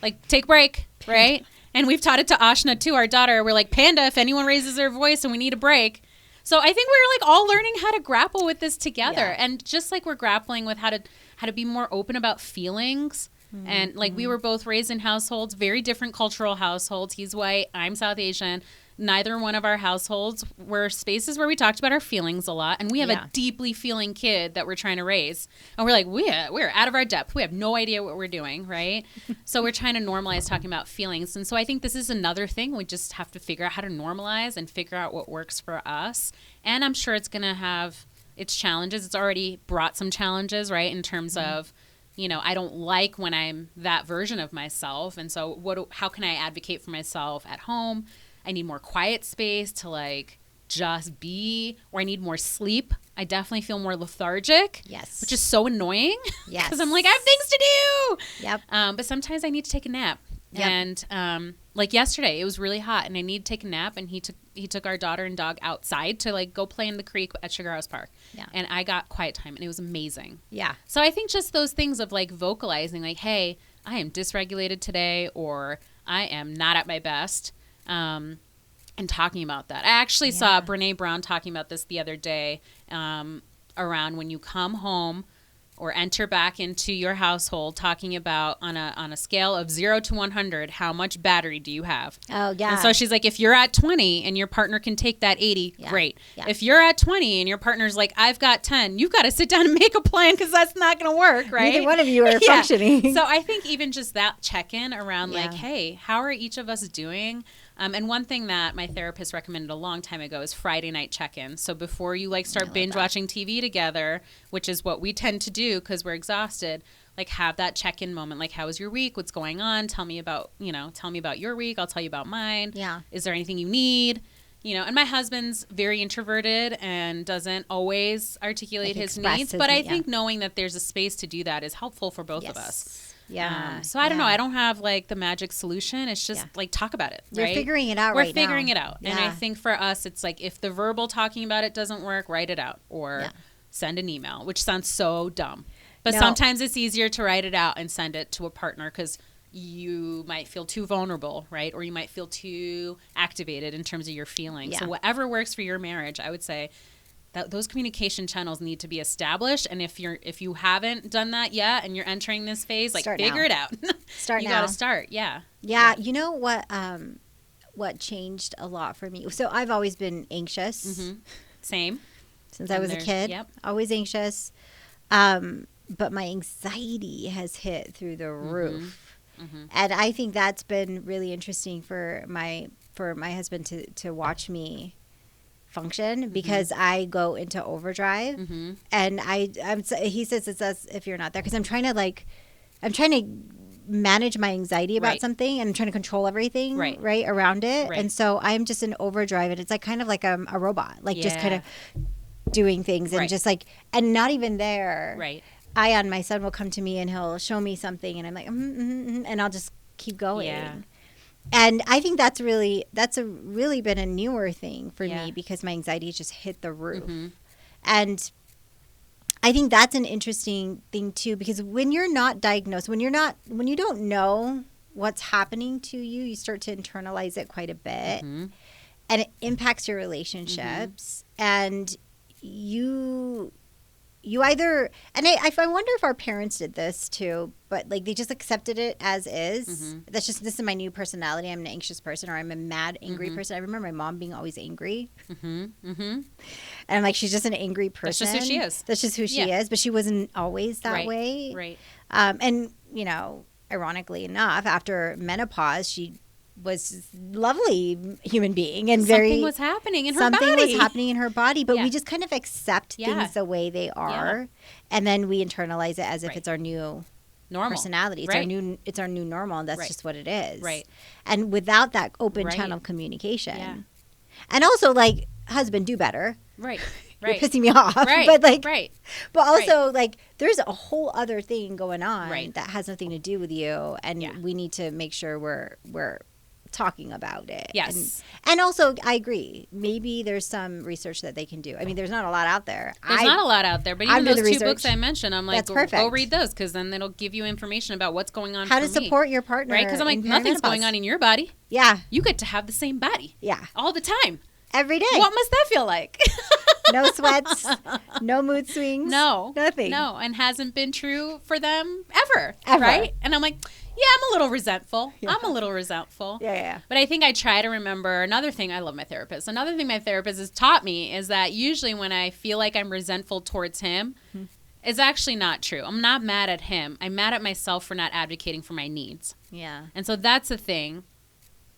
like take a break, right? And we've taught it to Ashna too, our daughter. We're like, panda, if anyone raises their voice and we need a break. So I think we're like all learning how to grapple with this together. And just like we're grappling with how to be more open about feelings. And like, we were both raised in households, very different cultural households. He's white, I'm South Asian. Neither one of our households were spaces where we talked about our feelings a lot. And we have a deeply feeling kid that we're trying to raise. And we're like, we're out of our depth. We have no idea what we're doing, right? So we're trying to normalize talking about feelings. And so I think this is another thing. We just have to figure out how to normalize and figure out what works for us. And I'm sure it's going to have its challenges. It's already brought some challenges, right, in terms of, I don't like when I'm that version of myself. And so how can I advocate for myself at home? I need more quiet space to like just be, or I need more sleep. I definitely feel more lethargic. Yes. Which is so annoying. Yes. Because I'm like, I have things to do. Yep. But sometimes I need to take a nap. Yep. And like yesterday, it was really hot and I needed to take a nap, and he took our daughter and dog outside to like go play in the creek at Sugar House Park. Yeah. And I got quiet time, and it was amazing. Yeah. So I think just those things of like vocalizing like, hey, I am dysregulated today, or I am not at my best. And talking about that. I actually saw Brene Brown talking about this the other day, around when you come home or enter back into your household, talking about on a scale of 0 to 100, how much battery do you have? Oh, yeah. And so she's like, if you're at 20 and your partner can take that 80, great. Yeah. If you're at 20 and your partner's like, I've got 10, you've got to sit down and make a plan, because that's not going to work, right? Neither one of you are functioning. So I think even just that check-in around like, hey, how are each of us doing? And one thing that my therapist recommended a long time ago is Friday night check-in. So before you like start binge watching TV together, which is what we tend to do because we're exhausted, like have that check-in moment. Like, how was your week? What's going on? Tell me about your week. I'll tell you about mine. Yeah. Is there anything you need? And my husband's very introverted and doesn't always articulate his needs. But I think knowing that there's a space to do that is helpful for both of us. Yeah. So I don't know. I don't have like the magic solution. It's just like talk about it. You're figuring it out We're right now. We're figuring it out. Yeah. And I think for us, it's like if the verbal talking about it doesn't work, write it out or send an email, which sounds so dumb. But sometimes it's easier to write it out and send it to a partner because you might feel too vulnerable, right? Or you might feel too activated in terms of your feelings. Yeah. So whatever works for your marriage, I would say that those communication channels need to be established. And if you haven't done that yet and you're entering this phase, like figure it out. Start now. You got to start. Yeah. Yeah. You know what changed a lot for me? So I've always been anxious. Mm-hmm. Same. Since I was a kid. Yep. Always anxious. But my anxiety has hit through the roof. Mm-hmm. And I think that's been really interesting for my husband to watch me function, because I go into overdrive, and he says it's us if you're not there, because I'm trying to manage my anxiety about something, and I'm trying to control everything right around it, and so I'm just in overdrive, and it's like kind of like a robot, like just kind of doing things and just like, and not even there. Ion, my son, will come to me and he'll show me something, and I'm like, and I'll just keep going. Yeah. And I think that's really been a newer thing for me, because my anxiety just hit the roof. Mm-hmm. And I think that's an interesting thing too, because when you're not diagnosed, when you don't know what's happening to you, you start to internalize it quite a bit, and it impacts your relationships, and you either, and I wonder if our parents did this too, but like they just accepted it as is. This is my new personality. I'm an anxious person, or I'm a mad, angry person. I remember my mom being always angry. And I'm like, she's just an angry person. That's just who she is. That's just who she is, but she wasn't always that way. Right. And, ironically enough, after menopause, she was lovely human being, and something was happening in her body, but we just kind of accept things the way they are, and then we internalize it as if it's our new normal personality. It's our new normal, and that's just what it is. And without that open channel of communication, and also like, husband, do better. You're pissing me off. But also like, there's a whole other thing going on that has nothing to do with you, and we need to make sure we're talking about it. Yes. And also, I agree. Maybe there's some research that they can do. I mean, there's not a lot out there. There's not a lot out there, but even those two books I mentioned, I'm like, go read those, because then it'll give you information about what's going on. How to support your partner. Right? Because I'm like, nothing's going on in your body. Yeah. You get to have the same body. Yeah. All the time. Every day. What must that feel like? No sweats, no mood swings. No. Nothing. No. And hasn't been true for them ever. Right? And I'm like, yeah, I'm a little resentful. Yeah. But I think I try to remember another thing. I love my therapist. Another thing my therapist has taught me is that usually when I feel like I'm resentful towards him, it's actually not true. I'm not mad at him. I'm mad at myself for not advocating for my needs. Yeah. And so that's a thing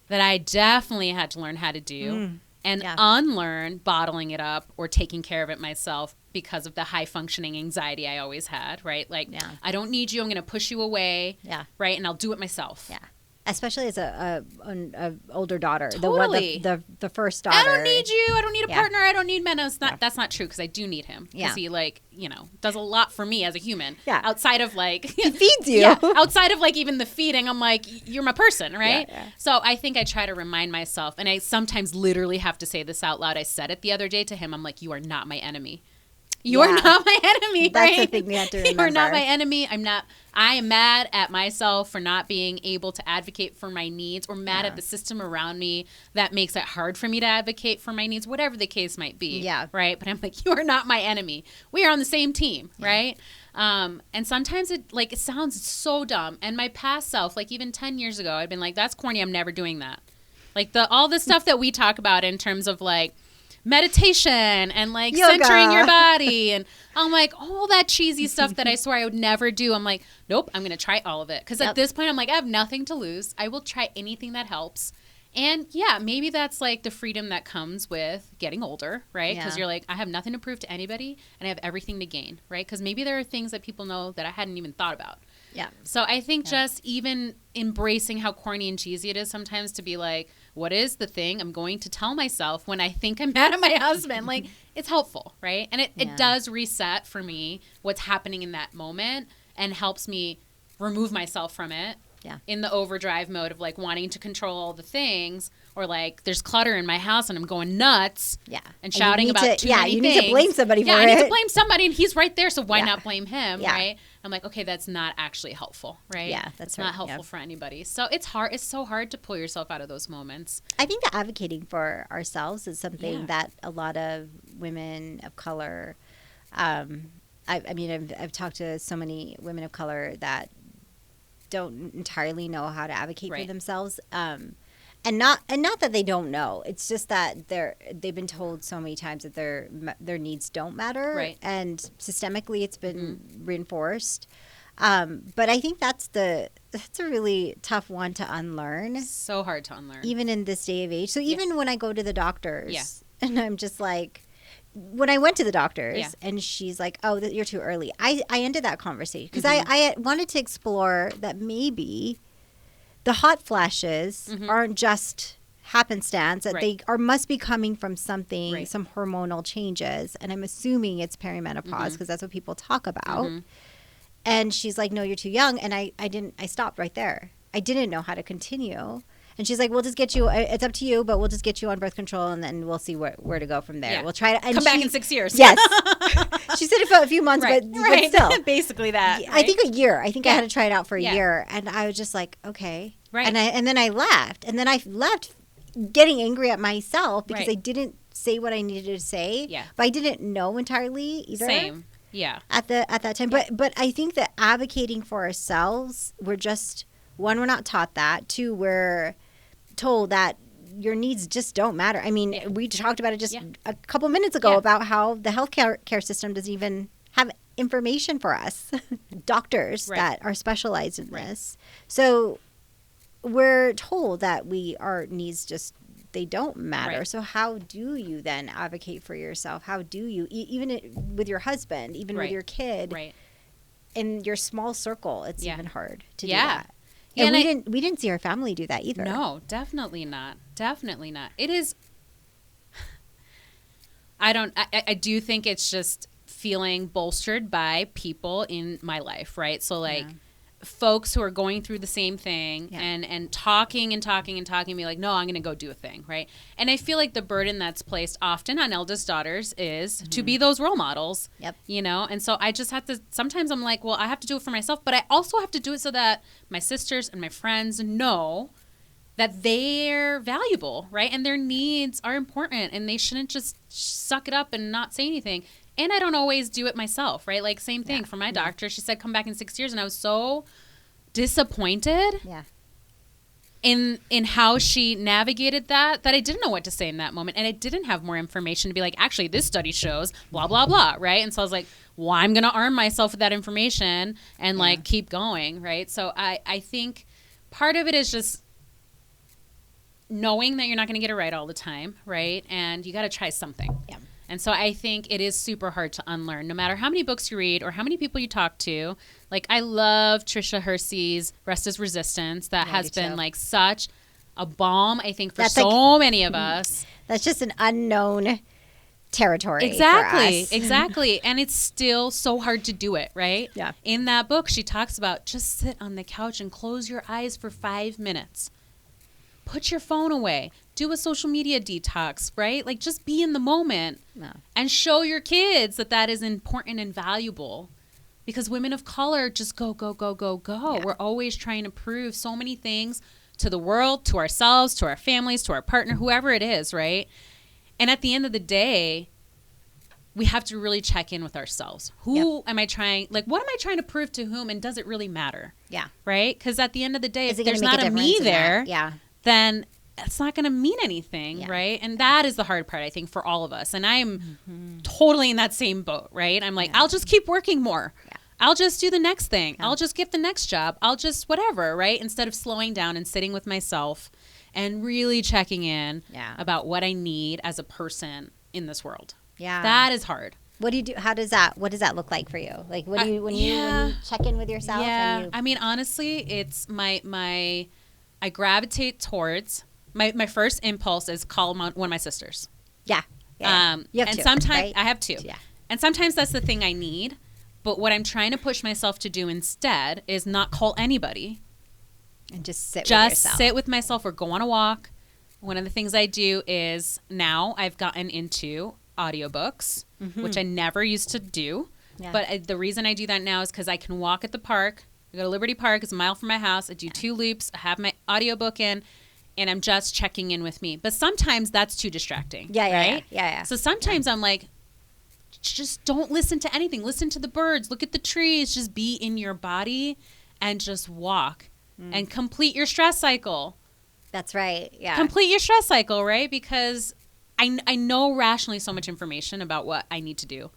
that I definitely had to learn how to do. And unlearn bottling it up or taking care of it myself because of the high functioning anxiety I always had, right? Like, I don't need you. I'm going to push you away. Yeah. Right. And I'll do it myself. Yeah. Especially as a older daughter, Totally. the first daughter. I don't need you. I don't need a partner. I don't need men. That's not true because I do need him. Yeah. Because he does a lot for me as a human. Yeah. Outside of he feeds you. Yeah. Outside of even the feeding, I'm like, you're my person, right? Yeah. So I think I try to remind myself, and I sometimes literally have to say this out loud. I said it the other day to him. I'm like, you are not my enemy. You're not my enemy, That's right? the thing we have to remember. You're not my enemy. I am mad at myself for not being able to advocate for my needs, or mad at the system around me that makes it hard for me to advocate for my needs, whatever the case might be. Yeah. Right? But I'm like, you are not my enemy. We are on the same team, right? And sometimes it sounds so dumb. And my past self, even 10 years ago, I'd been like, that's corny. I'm never doing that. All the stuff that we talk about in terms of meditation and Yoga. centering your body, and I'm like, all that cheesy stuff that I swore I would never do. I'm like, nope, I'm gonna try all of it, because at this point I'm like, I have nothing to lose. I will try anything that helps. And yeah, maybe that's the freedom that comes with getting older, right? Because you're like, I have nothing to prove to anybody and I have everything to gain, right? Because maybe there are things that people know that I hadn't even thought about. Yeah. So I think just even embracing how corny and cheesy it is sometimes to be like, what is the thing I'm going to tell myself when I think I'm mad at my husband? It's helpful, right? And it does reset for me what's happening in that moment and helps me remove myself from it. Yeah. In the overdrive mode of wanting to control all the things, or there's clutter in my house and I'm going nuts. Yeah. And shouting about too many you things. need to blame somebody for it. Yeah, I need to blame somebody, and he's right there, so why not blame him, right? I'm like, okay, that's not actually helpful, right? Yeah, that's not helpful for anybody. So it's hard. It's so hard to pull yourself out of those moments. I think that advocating for ourselves is something that a lot of women of color, I've talked to so many women of color that don't entirely know how to advocate for themselves, and not that they don't know. It's just that they've been told so many times that their needs don't matter, right? And systemically, it's been reinforced. But I think that's a really tough one to unlearn. So hard to unlearn, even in this day of age. So even when I go to the doctors, and I'm just like, when I went to the doctors and she's like, oh, you're too early. I ended that conversation because I wanted to explore that maybe the hot flashes aren't just happenstance, that they must be coming from something, some hormonal changes. And I'm assuming it's perimenopause because that's what people talk about. And she's like, no, you're too young. And I stopped right there. I didn't know how to continue. And she's like, we'll just get you, it's up to you, but we'll just get you on birth control and then we'll see where to go from there. Yeah. We'll try to come back in 6 years. Yes. She said it for a few months, but still. Basically that. I think a year. I think I had to try it out for a year. And I was just like, okay. Right. And then I left. And then I left getting angry at myself because I didn't say what I needed to say. Yeah. But I didn't know entirely either. Same. Yeah. At that time. Yeah. But I think that advocating for ourselves, we're not taught that. Two, we're told that your needs just don't matter. I mean, we talked about it just a couple minutes ago about how the healthcare system doesn't even have information for us, doctors that are specialized in this. So we're told that our needs just, they don't matter. Right. So how do you then advocate for yourself? How do you, even with your husband, even with your kid, in your small circle, it's even hard to do that. Yeah, and we didn't see our family do that either. No, definitely not. Definitely not. It is. I do think it's just feeling bolstered by people in my life, right? So folks who are going through the same thing and talking and be like, no, I'm going to go do a thing, right? And I feel like the burden that's placed often on eldest daughters is to be those role models, and so I just have to, sometimes I'm like, well, I have to do it for myself, but I also have to do it so that my sisters and my friends know that they're valuable, right? And their needs are important and they shouldn't just suck it up and not say anything. And I don't always do it myself, right? Same thing for my doctor. She said, come back in 6 years. And I was so disappointed in how she navigated that I didn't know what to say in that moment. And I didn't have more information to be like, actually, this study shows blah, blah, blah, right? And so I was like, well, I'm going to arm myself with that information and keep going, right? So I think part of it is just knowing that you're not going to get it right all the time, right? And you got to try something. Yeah. And so I think it is super hard to unlearn, no matter how many books you read or how many people you talk to. Like, I love Trisha Hersey's Rest is Resistance. That has been like such a balm, I think, for so many of us. That's just an unknown territory. Exactly. And it's still so hard to do it, right? Yeah. In that book, she talks about just sit on the couch and close your eyes for 5 minutes. Put your phone away. Do a social media detox, right? Like, just be in the moment and show your kids that that is important and valuable. Because women of color just go. Yeah. We're always trying to prove so many things to the world, to ourselves, to our families, to our partner, whoever it is, right? And at the end of the day, we have to really check in with ourselves. Who am I trying, like, what am I trying to prove to whom, and does it really matter? Yeah. Right? Because at the end of the day, if there's not a me there, then it's not going to mean anything, right? And that is the hard part, I think, for all of us. And I'm totally in that same boat, right? I'm like, I'll just keep working more. Yeah. I'll just do the next thing. Yeah. I'll just get the next job. I'll just whatever, right? Instead of slowing down and sitting with myself and really checking in about what I need as a person in this world. Yeah. That is hard. What do you do? What does that look like for you? Like, what do you, when you check in with yourself? Yeah. I mean, honestly, it's I gravitate towards, my first impulse is call one of my sisters. Yeah. You have and two, sometimes right? I have two. Yeah. And sometimes that's the thing I need. But what I'm trying to push myself to do instead is not call anybody. And just sit with yourself. Just sit with myself or go on a walk. One of the things I do is now I've gotten into audiobooks, which I never used to do. Yeah. But the reason I do that now is because I can walk at the park. I go to Liberty Park. It's a mile from my house. I do 2 loops. I have my audiobook in, and I'm just checking in with me. But sometimes that's too distracting. Right? Yeah. So sometimes I'm like, just don't listen to anything. Listen to the birds. Look at the trees. Just be in your body and just walk and complete your stress cycle. That's right. Yeah. Complete your stress cycle, right? Because I know rationally so much information about what I need to do,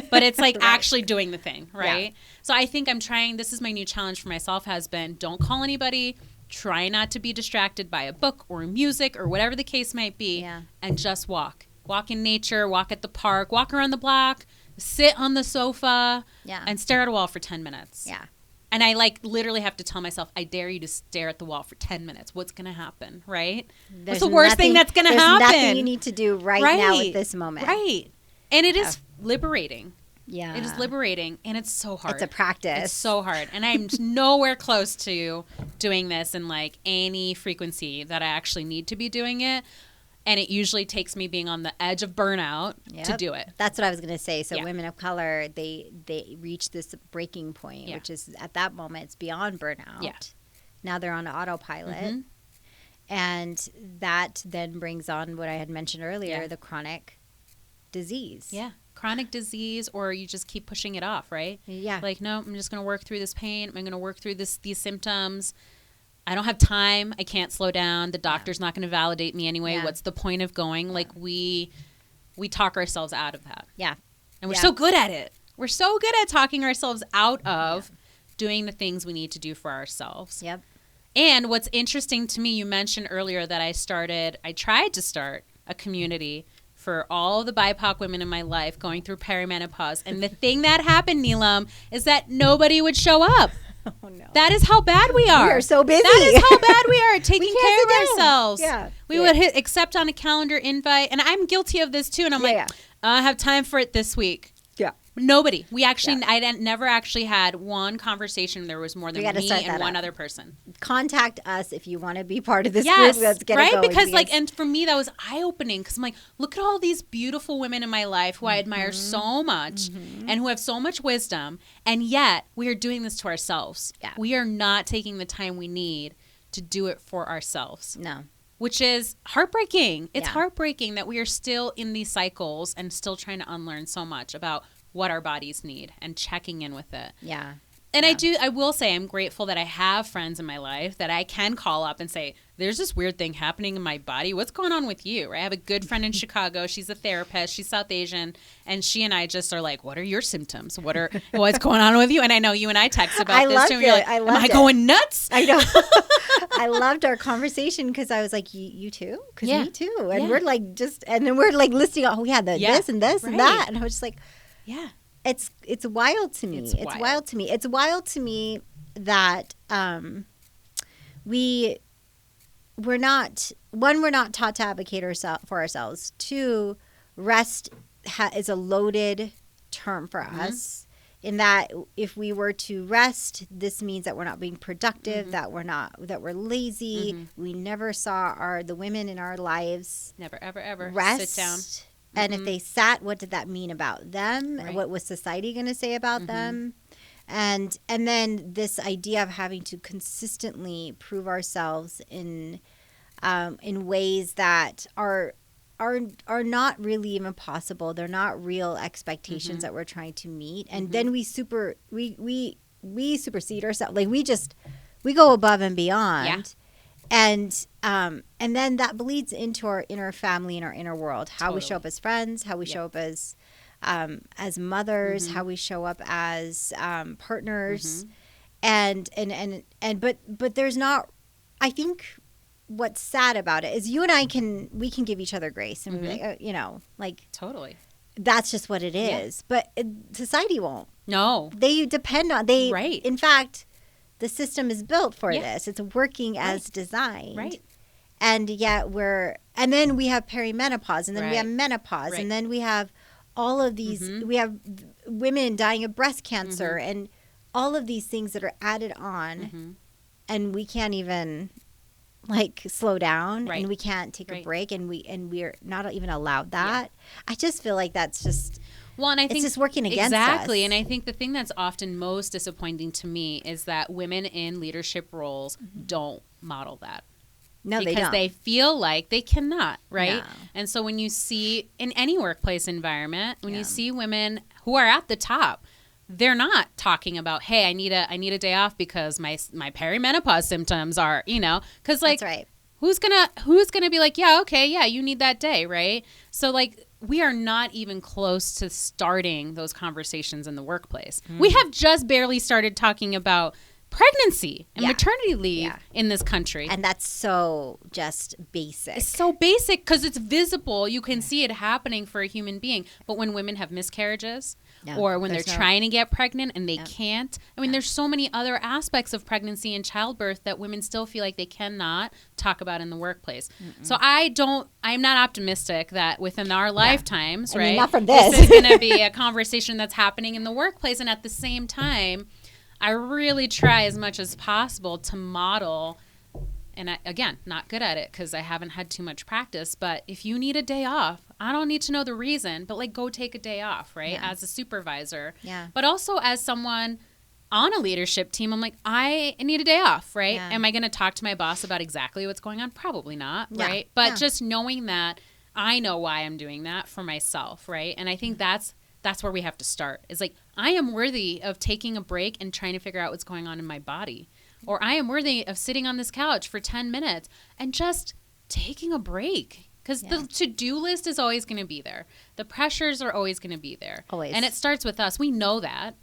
but it's like actually doing the thing, right? Yeah. So I think I'm trying, this is my new challenge for myself has been, don't call anybody, try not to be distracted by a book or music or whatever the case might be, and just walk. Walk in nature, walk at the park, walk around the block, sit on the sofa, and stare at a wall for 10 minutes. Yeah. And I literally have to tell myself, I dare you to stare at the wall for 10 minutes. What's going to happen, right? What's the worst thing that's going to happen? There's nothing you need to do right now at this moment. Right. And it is liberating. Yeah. It is liberating, and it's so hard. It's a practice. It's so hard. And I'm nowhere close to doing this in any frequency that I actually need to be doing it. And it usually takes me being on the edge of burnout to do it. That's what I was going to say. So women of color, they reach this breaking point, which is at that moment, it's beyond burnout. Yeah. Now they're on autopilot. And that then brings on what I had mentioned earlier, the chronic disease. Yeah. Chronic disease, or you just keep pushing it off, right? Yeah. Like, no, I'm just going to work through this pain. I'm going to work through these symptoms. I don't have time. I can't slow down. The doctor's not going to validate me anyway. Yeah. What's the point of going? Like, we talk ourselves out of that. Yeah. And we're so good at it. We're so good at talking ourselves out of doing the things we need to do for ourselves. Yep. And what's interesting to me, you mentioned earlier that I tried to start a community for all the BIPOC women in my life going through perimenopause. And the thing that happened, Neelam, is that nobody would show up. Oh, no. That is how bad we are. We are so busy. That is how bad we are taking care of ourselves. Yeah. We would hit accept on a calendar invite. And I'm guilty of this too. And I'm I have time for it this week. Yeah. Nobody. We actually, I never actually had one conversation. There was more than me and one other person. Contact us if you want to be part of this group. Let's get it going. Because and for me, that was eye-opening. Because I'm like, look at all these beautiful women in my life who I admire so much and who have so much wisdom. And yet, we are doing this to ourselves. Yeah. We are not taking the time we need to do it for ourselves. No. Which is heartbreaking. It's heartbreaking that we are still in these cycles and still trying to unlearn so much about what our bodies need and checking in with it. Yeah. And I will say I'm grateful that I have friends in my life that I can call up and say, there's this weird thing happening in my body. What's going on with you? Right? I have a good friend in Chicago. She's a therapist. She's South Asian. And she and I just are like, what are your symptoms? What's going on with you? And I know you and I text about this. Am I going nuts? I know. I loved our conversation because I was like, you too? Because Yeah. me too. And Yeah. we're like and then we're like listing out, this and this and that. And I was just like, yeah. It's wild to me. It's wild to me. It's wild to me that we're not taught to advocate for ourselves. Two, rest is a loaded term for us. In that, if we were to rest, this means that we're not being productive, that we're lazy. We never saw the women in our lives never ever rest. Sit down. And if they sat, what did that mean about them? Right. What was society going to say about them? And then this idea of having to consistently prove ourselves in ways that are not really even possible. They're not real expectations that we're trying to meet. And then we supersede ourselves. Like we go above and beyond. And then that bleeds into our inner family and our inner world. How we show up as friends, how we show up as mothers, how we show up as partners. But there's not, I think what's sad about it is you and I can give each other grace and we're like, totally. That's just what it is. But society won't. No. They depend on, right. In fact, the system is built for this. It's working as designed. Right. And yet and then we have perimenopause, and then we have menopause, and then we have all of these, we have women dying of breast cancer, and all of these things that are added on, and we can't even slow down, and we can't take a break, and we're not even allowed that. I just feel like that's just... Well, and I think it's just working against us. Exactly. And I think the thing that's often most disappointing to me is that women in leadership roles don't model that. No, they don't. Because they feel like they cannot, right? No. And so when you see in any workplace environment, when you see women who are at the top, they're not talking about, hey, I need a day off because my perimenopause symptoms are, because That's right. Who's gonna be like, yeah, okay, yeah, you need that day, right? So we are not even close to starting those conversations in the workplace. We have just barely started talking about pregnancy and maternity leave in this country. And that's so just basic. It's so basic because it's visible. You can see it happening for a human being. But when women have miscarriages or when they're trying to get pregnant and they can't, I mean, there's so many other aspects of pregnancy and childbirth that women still feel like they cannot talk about in the workplace. So I'm not optimistic that within our lifetimes, I right? mean, not from this. This is going to be a conversation that's happening in the workplace. And at the same time, I really try as much as possible to model, and again, not good at it because I haven't had too much practice, but if you need a day off, I don't need to know the reason, but go take a day off, right? As a supervisor. Yeah. But also as someone on a leadership team, I'm like, I need a day off, right? Yeah. Am I going to talk to my boss about exactly what's going on? Probably not, right? But just knowing that I know why I'm doing that for myself, right? And I think that's where we have to start. Is I am worthy of taking a break and trying to figure out what's going on in my body. Or I am worthy of sitting on this couch for 10 minutes and just taking a break. Because the to-do list is always going to be there. The pressures are always going to be there. Always. And it starts with us. We know that.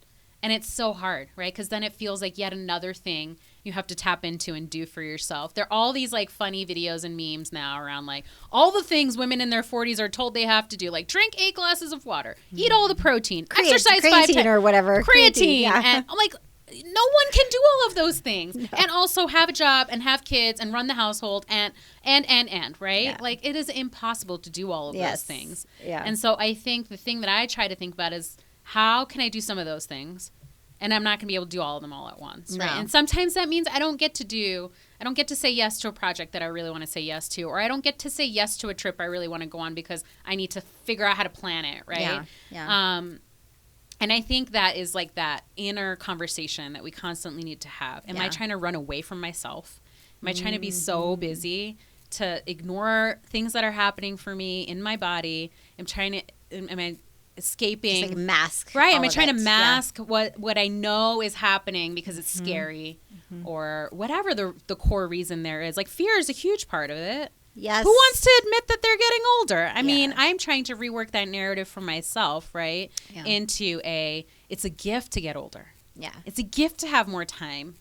And it's so hard, right? Because then it feels like yet another thing you have to tap into and do for yourself. There are all these funny videos and memes now around all the things women in their 40s are told they have to do, drink 8 glasses of water, eat all the protein, exercise 5 times, or whatever, creatine, and I'm like, no one can do all of those things, and also have a job and have kids and run the household and right? Yeah. It is impossible to do all of those things. Yeah. And so I think the thing that I try to think about is, how can I do some of those things? And I'm not going to be able to do all of them all at once, right? And sometimes that means I don't get to say yes to a project that I really want to say yes to, or I don't get to say yes to a trip I really want to go on because I need to figure out how to plan it, right? Yeah. And I think that is that inner conversation that we constantly need to have. Am I trying to run away from myself? Am I trying to be so busy to ignore things that are happening for me in my body? Am I escaping? Just mask. Right. Am I trying to mask what I know is happening because it's scary or whatever the core reason there is? Fear is a huge part of it. Yes. Who wants to admit that they're getting older? I mean, I'm trying to rework that narrative for myself, right? Yeah. Into it's a gift to get older. Yeah. It's a gift to have more time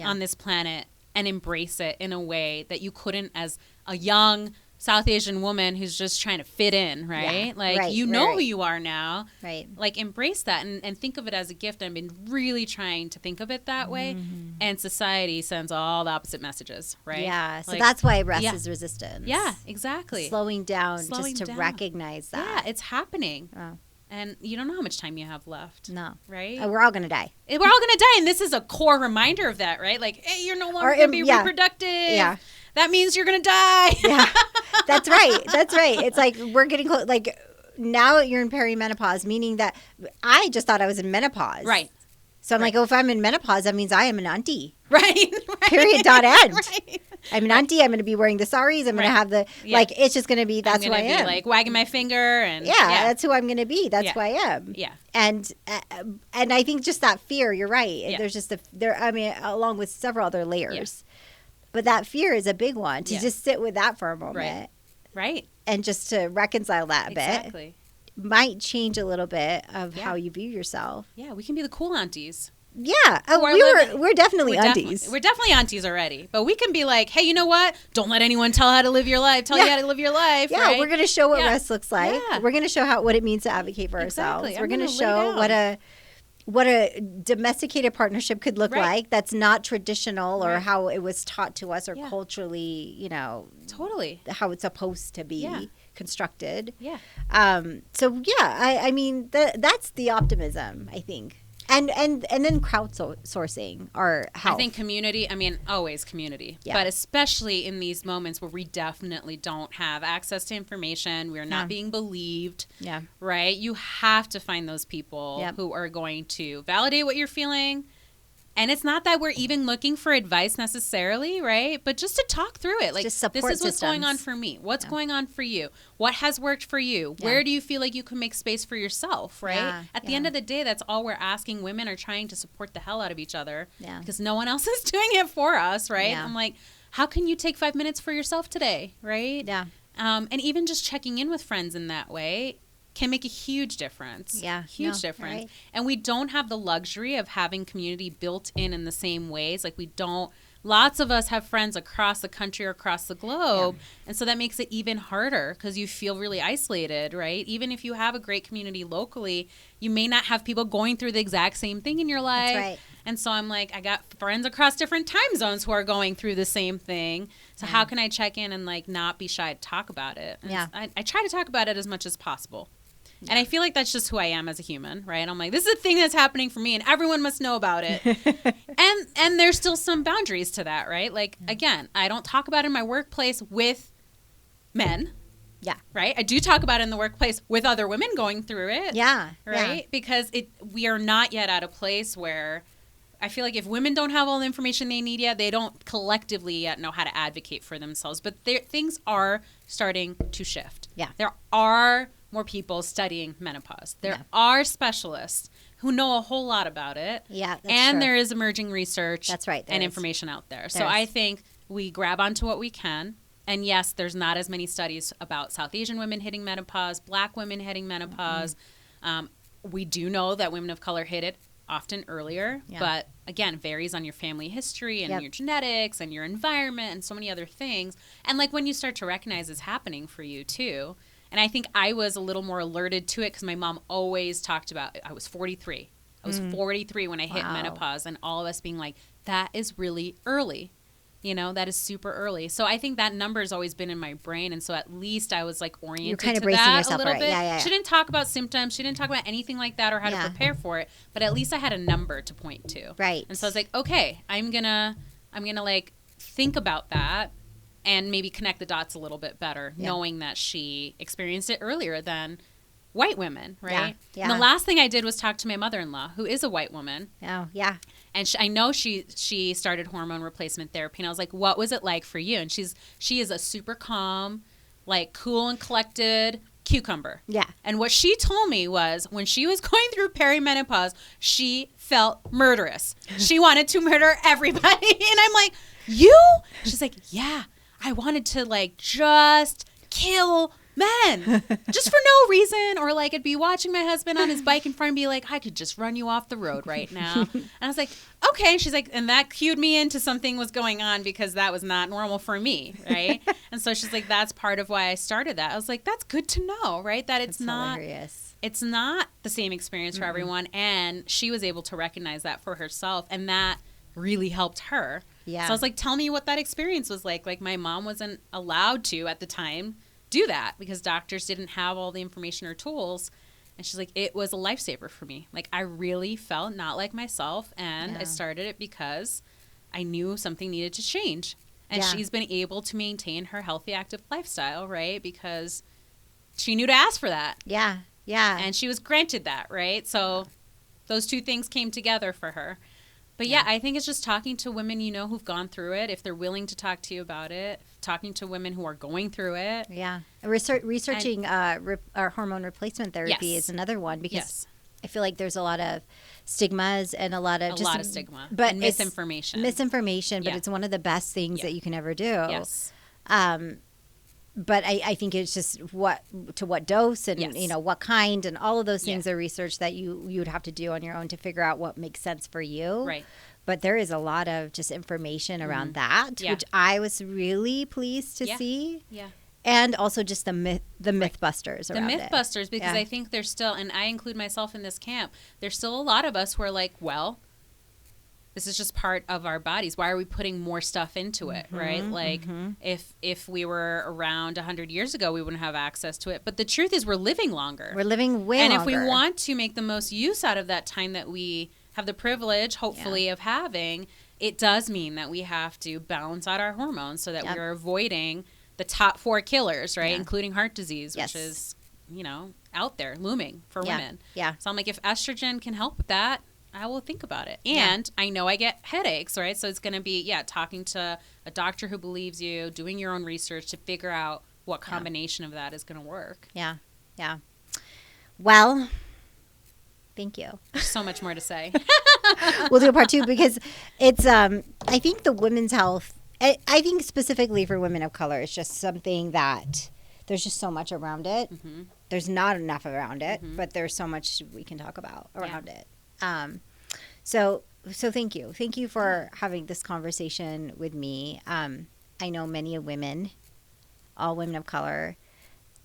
on this planet and embrace it in a way that you couldn't as a young South Asian woman who's just trying to fit in, right? Yeah, like, right, you know right. who you are now. Right. Like, embrace that and think of it as a gift. I've been really trying to think of it that way. And society sends all the opposite messages, right? Yeah. So like, that's why rest is resistance. Yeah, exactly. Slowing down just to recognize that. Yeah, it's happening. Oh. And you don't know how much time you have left. No. Right? We're all going to die. We're all going to die. And this is a core reminder of that, right? Like, hey, you're no longer going to be reproductive. Yeah. That means you're going to die. Yeah. That's right. That's right. It's like we're getting close. Like, now you're in perimenopause, meaning that I just thought I was in menopause. Right. So I'm like, oh, if I'm in menopause, that means I am an auntie. Right. Period. Dot end. Right. I'm an auntie. I'm going to be wearing the saris. I'm going to have the, like, it's just going to be, that's who I am. Like, wagging my finger and. Yeah, that's who I'm going to be. That's who I am. Yeah. And I think just that fear, you're right. Yeah. There's just along with several other layers. Yeah. But that fear is a big one, to just sit with that for a moment. Right. And just to reconcile that a bit. Exactly. Might change a little bit of how you view yourself. Yeah, we can be the cool aunties. Yeah. We're definitely aunties. We're definitely aunties already. But we can be like, hey, you know what? Don't let anyone tell how to live your life. Tell you how to live your life. Yeah, right? We're going to show what rest looks like. Yeah. We're going to show what it means to advocate for ourselves. We're going to show what a domesticated partnership could look like that's not traditional or how it was taught to us or culturally, totally how it's supposed to be constructed. Yeah. I mean, that's the optimism, I think. And then crowdsourcing or health. I think community, always community. Yeah. But especially in these moments where we definitely don't have access to information, we're not being believed, right? You have to find those people who are going to validate what you're feeling. And it's not that we're even looking for advice necessarily, right? But just to talk through it. Like, this is what's going on for me. What's going on for you? What has worked for you? Yeah. Where do you feel like you can make space for yourself, right? Yeah. At the end of the day, that's all we're asking. Women are trying to support the hell out of each other because no one else is doing it for us, right? Yeah. I'm like, how can you take 5 minutes for yourself today, right? Yeah. And even just checking in with friends in that way can make a huge difference. Yeah. Huge difference. Right. And we don't have the luxury of having community built in the same ways. Like, we don't, lots of us have friends across the country or across the globe. Yeah. And so that makes it even harder because you feel really isolated, right? Even if you have a great community locally, you may not have people going through the exact same thing in your life. That's right. And so I'm like, I got friends across different time zones who are going through the same thing. So how can I check in and not be shy to talk about it? And I try to talk about it as much as possible. Yeah. And I feel like that's just who I am as a human, right? I'm like, this is a thing that's happening for me and everyone must know about it. and there's still some boundaries to that, right? Like, again, I don't talk about it in my workplace with men. Yeah. Right? I do talk about it in the workplace with other women going through it. Yeah. Right? Yeah. Because we are not yet at a place where I feel like if women don't have all the information they need yet, they don't collectively yet know how to advocate for themselves. But things are starting to shift. Yeah. There are more people studying menopause. There are specialists who know a whole lot about it. Yeah, that's true. There is emerging research and information out there. So I think we grab onto what we can. And yes, there's not as many studies about South Asian women hitting menopause, Black women hitting menopause. We do know that women of color hit it often earlier. Yeah. But again, varies on your family history and your genetics and your environment and so many other things. And when you start to recognize it's happening for you too. And I think I was a little more alerted to it because my mom always talked about it. I was 43. I was 43 when I hit menopause, and all of us being like, that is really early. That is super early. So I think that number has always been in my brain. And so at least I was oriented You're kind of to bracing that yourself a little bit. Yeah. She didn't talk about symptoms. She didn't talk about anything like that or how to prepare for it. But at least I had a number to point to. Right. And so I was like, okay, I'm gonna think about that. And maybe connect the dots a little bit better, knowing that she experienced it earlier than white women, right? Yeah. And the last thing I did was talk to my mother-in-law, who is a white woman. Oh, yeah. And I know she started hormone replacement therapy, and I was like, what was it like for you? And she is a super calm, cool and collected cucumber. Yeah. And what she told me was when she was going through perimenopause, she felt murderous. She wanted to murder everybody. And I'm like, you? She's like, yeah. I wanted to just kill men, just for no reason. Or like I'd be watching my husband on his bike in front and be like, I could just run you off the road right now. And I was like, okay. And she's like, and that cued me into something was going on because that was not normal for me. Right. And so she's like, that's part of why I started that. I was like, that's good to know. Right. That it's not, hilarious. It's not the same experience for everyone. And she was able to recognize that for herself. And that really helped her. Yeah. So I was like, tell me what that experience was like. Like my mom wasn't allowed to at the time do that because doctors didn't have all the information or tools. And she's like, it was a lifesaver for me. Like I really felt not like myself. And I started it because I knew something needed to change. And she's been able to maintain her healthy, active lifestyle, right? Because she knew to ask for that. Yeah. Yeah. And she was granted that, right? So those two things came together for her. But yeah, I think it's just talking to women, you know, who've gone through it, if they're willing to talk to you about it, talking to women who are going through it. Yeah. Researching hormone replacement therapy is another one because I feel like there's a lot of stigmas and a lot of stigma but and misinformation. But it's one of the best things that you can ever do. Yes. But I think it's just what dose and you know what kind and all of those things are research that you would have to do on your own to figure out what makes sense for you. Right. But there is a lot of just information around that, which I was really pleased to see. Yeah. And also just the mythbusters around it. The mythbusters, because I think there's still, and I include myself in this camp, there's still a lot of us who are like, well, this is just part of our bodies. Why are we putting more stuff into it, right? Like, if we were around 100 years ago, we wouldn't have access to it. But the truth is we're living longer. We're living way longer. And if we want to make the most use out of that time that we have the privilege, hopefully, of having, it does mean that we have to balance out our hormones so that we're avoiding the top 4 killers, right? Including heart disease, which is, you know, out there, looming for women. Yeah. So I'm like, if estrogen can help with that, I will think about it. And I know I get headaches, right? So it's going to be, talking to a doctor who believes you, doing your own research to figure out what combination of that is going to work. Yeah. Yeah. Well, thank you. There's so much more to say. We'll do a part 2 because it's, I think the women's health, I think specifically for women of color, it's just something that there's just so much around it. There's not enough around it, but there's so much we can talk about around it. So thank you. Thank you for having this conversation with me. I know many women, all women of color,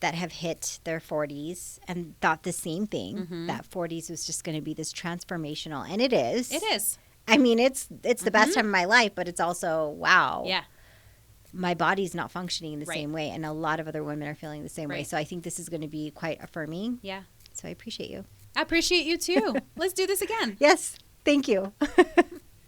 that have hit their 40s and thought the same thing, that 40s was just going to be this transformational. And it is. It is. I mean, it's the best time of my life, but it's also, wow. Yeah. My body's not functioning the same way. And a lot of other women are feeling the same way. So I think this is going to be quite affirming. Yeah. So I appreciate you. I appreciate you too. Let's do this again. Yes. Thank you.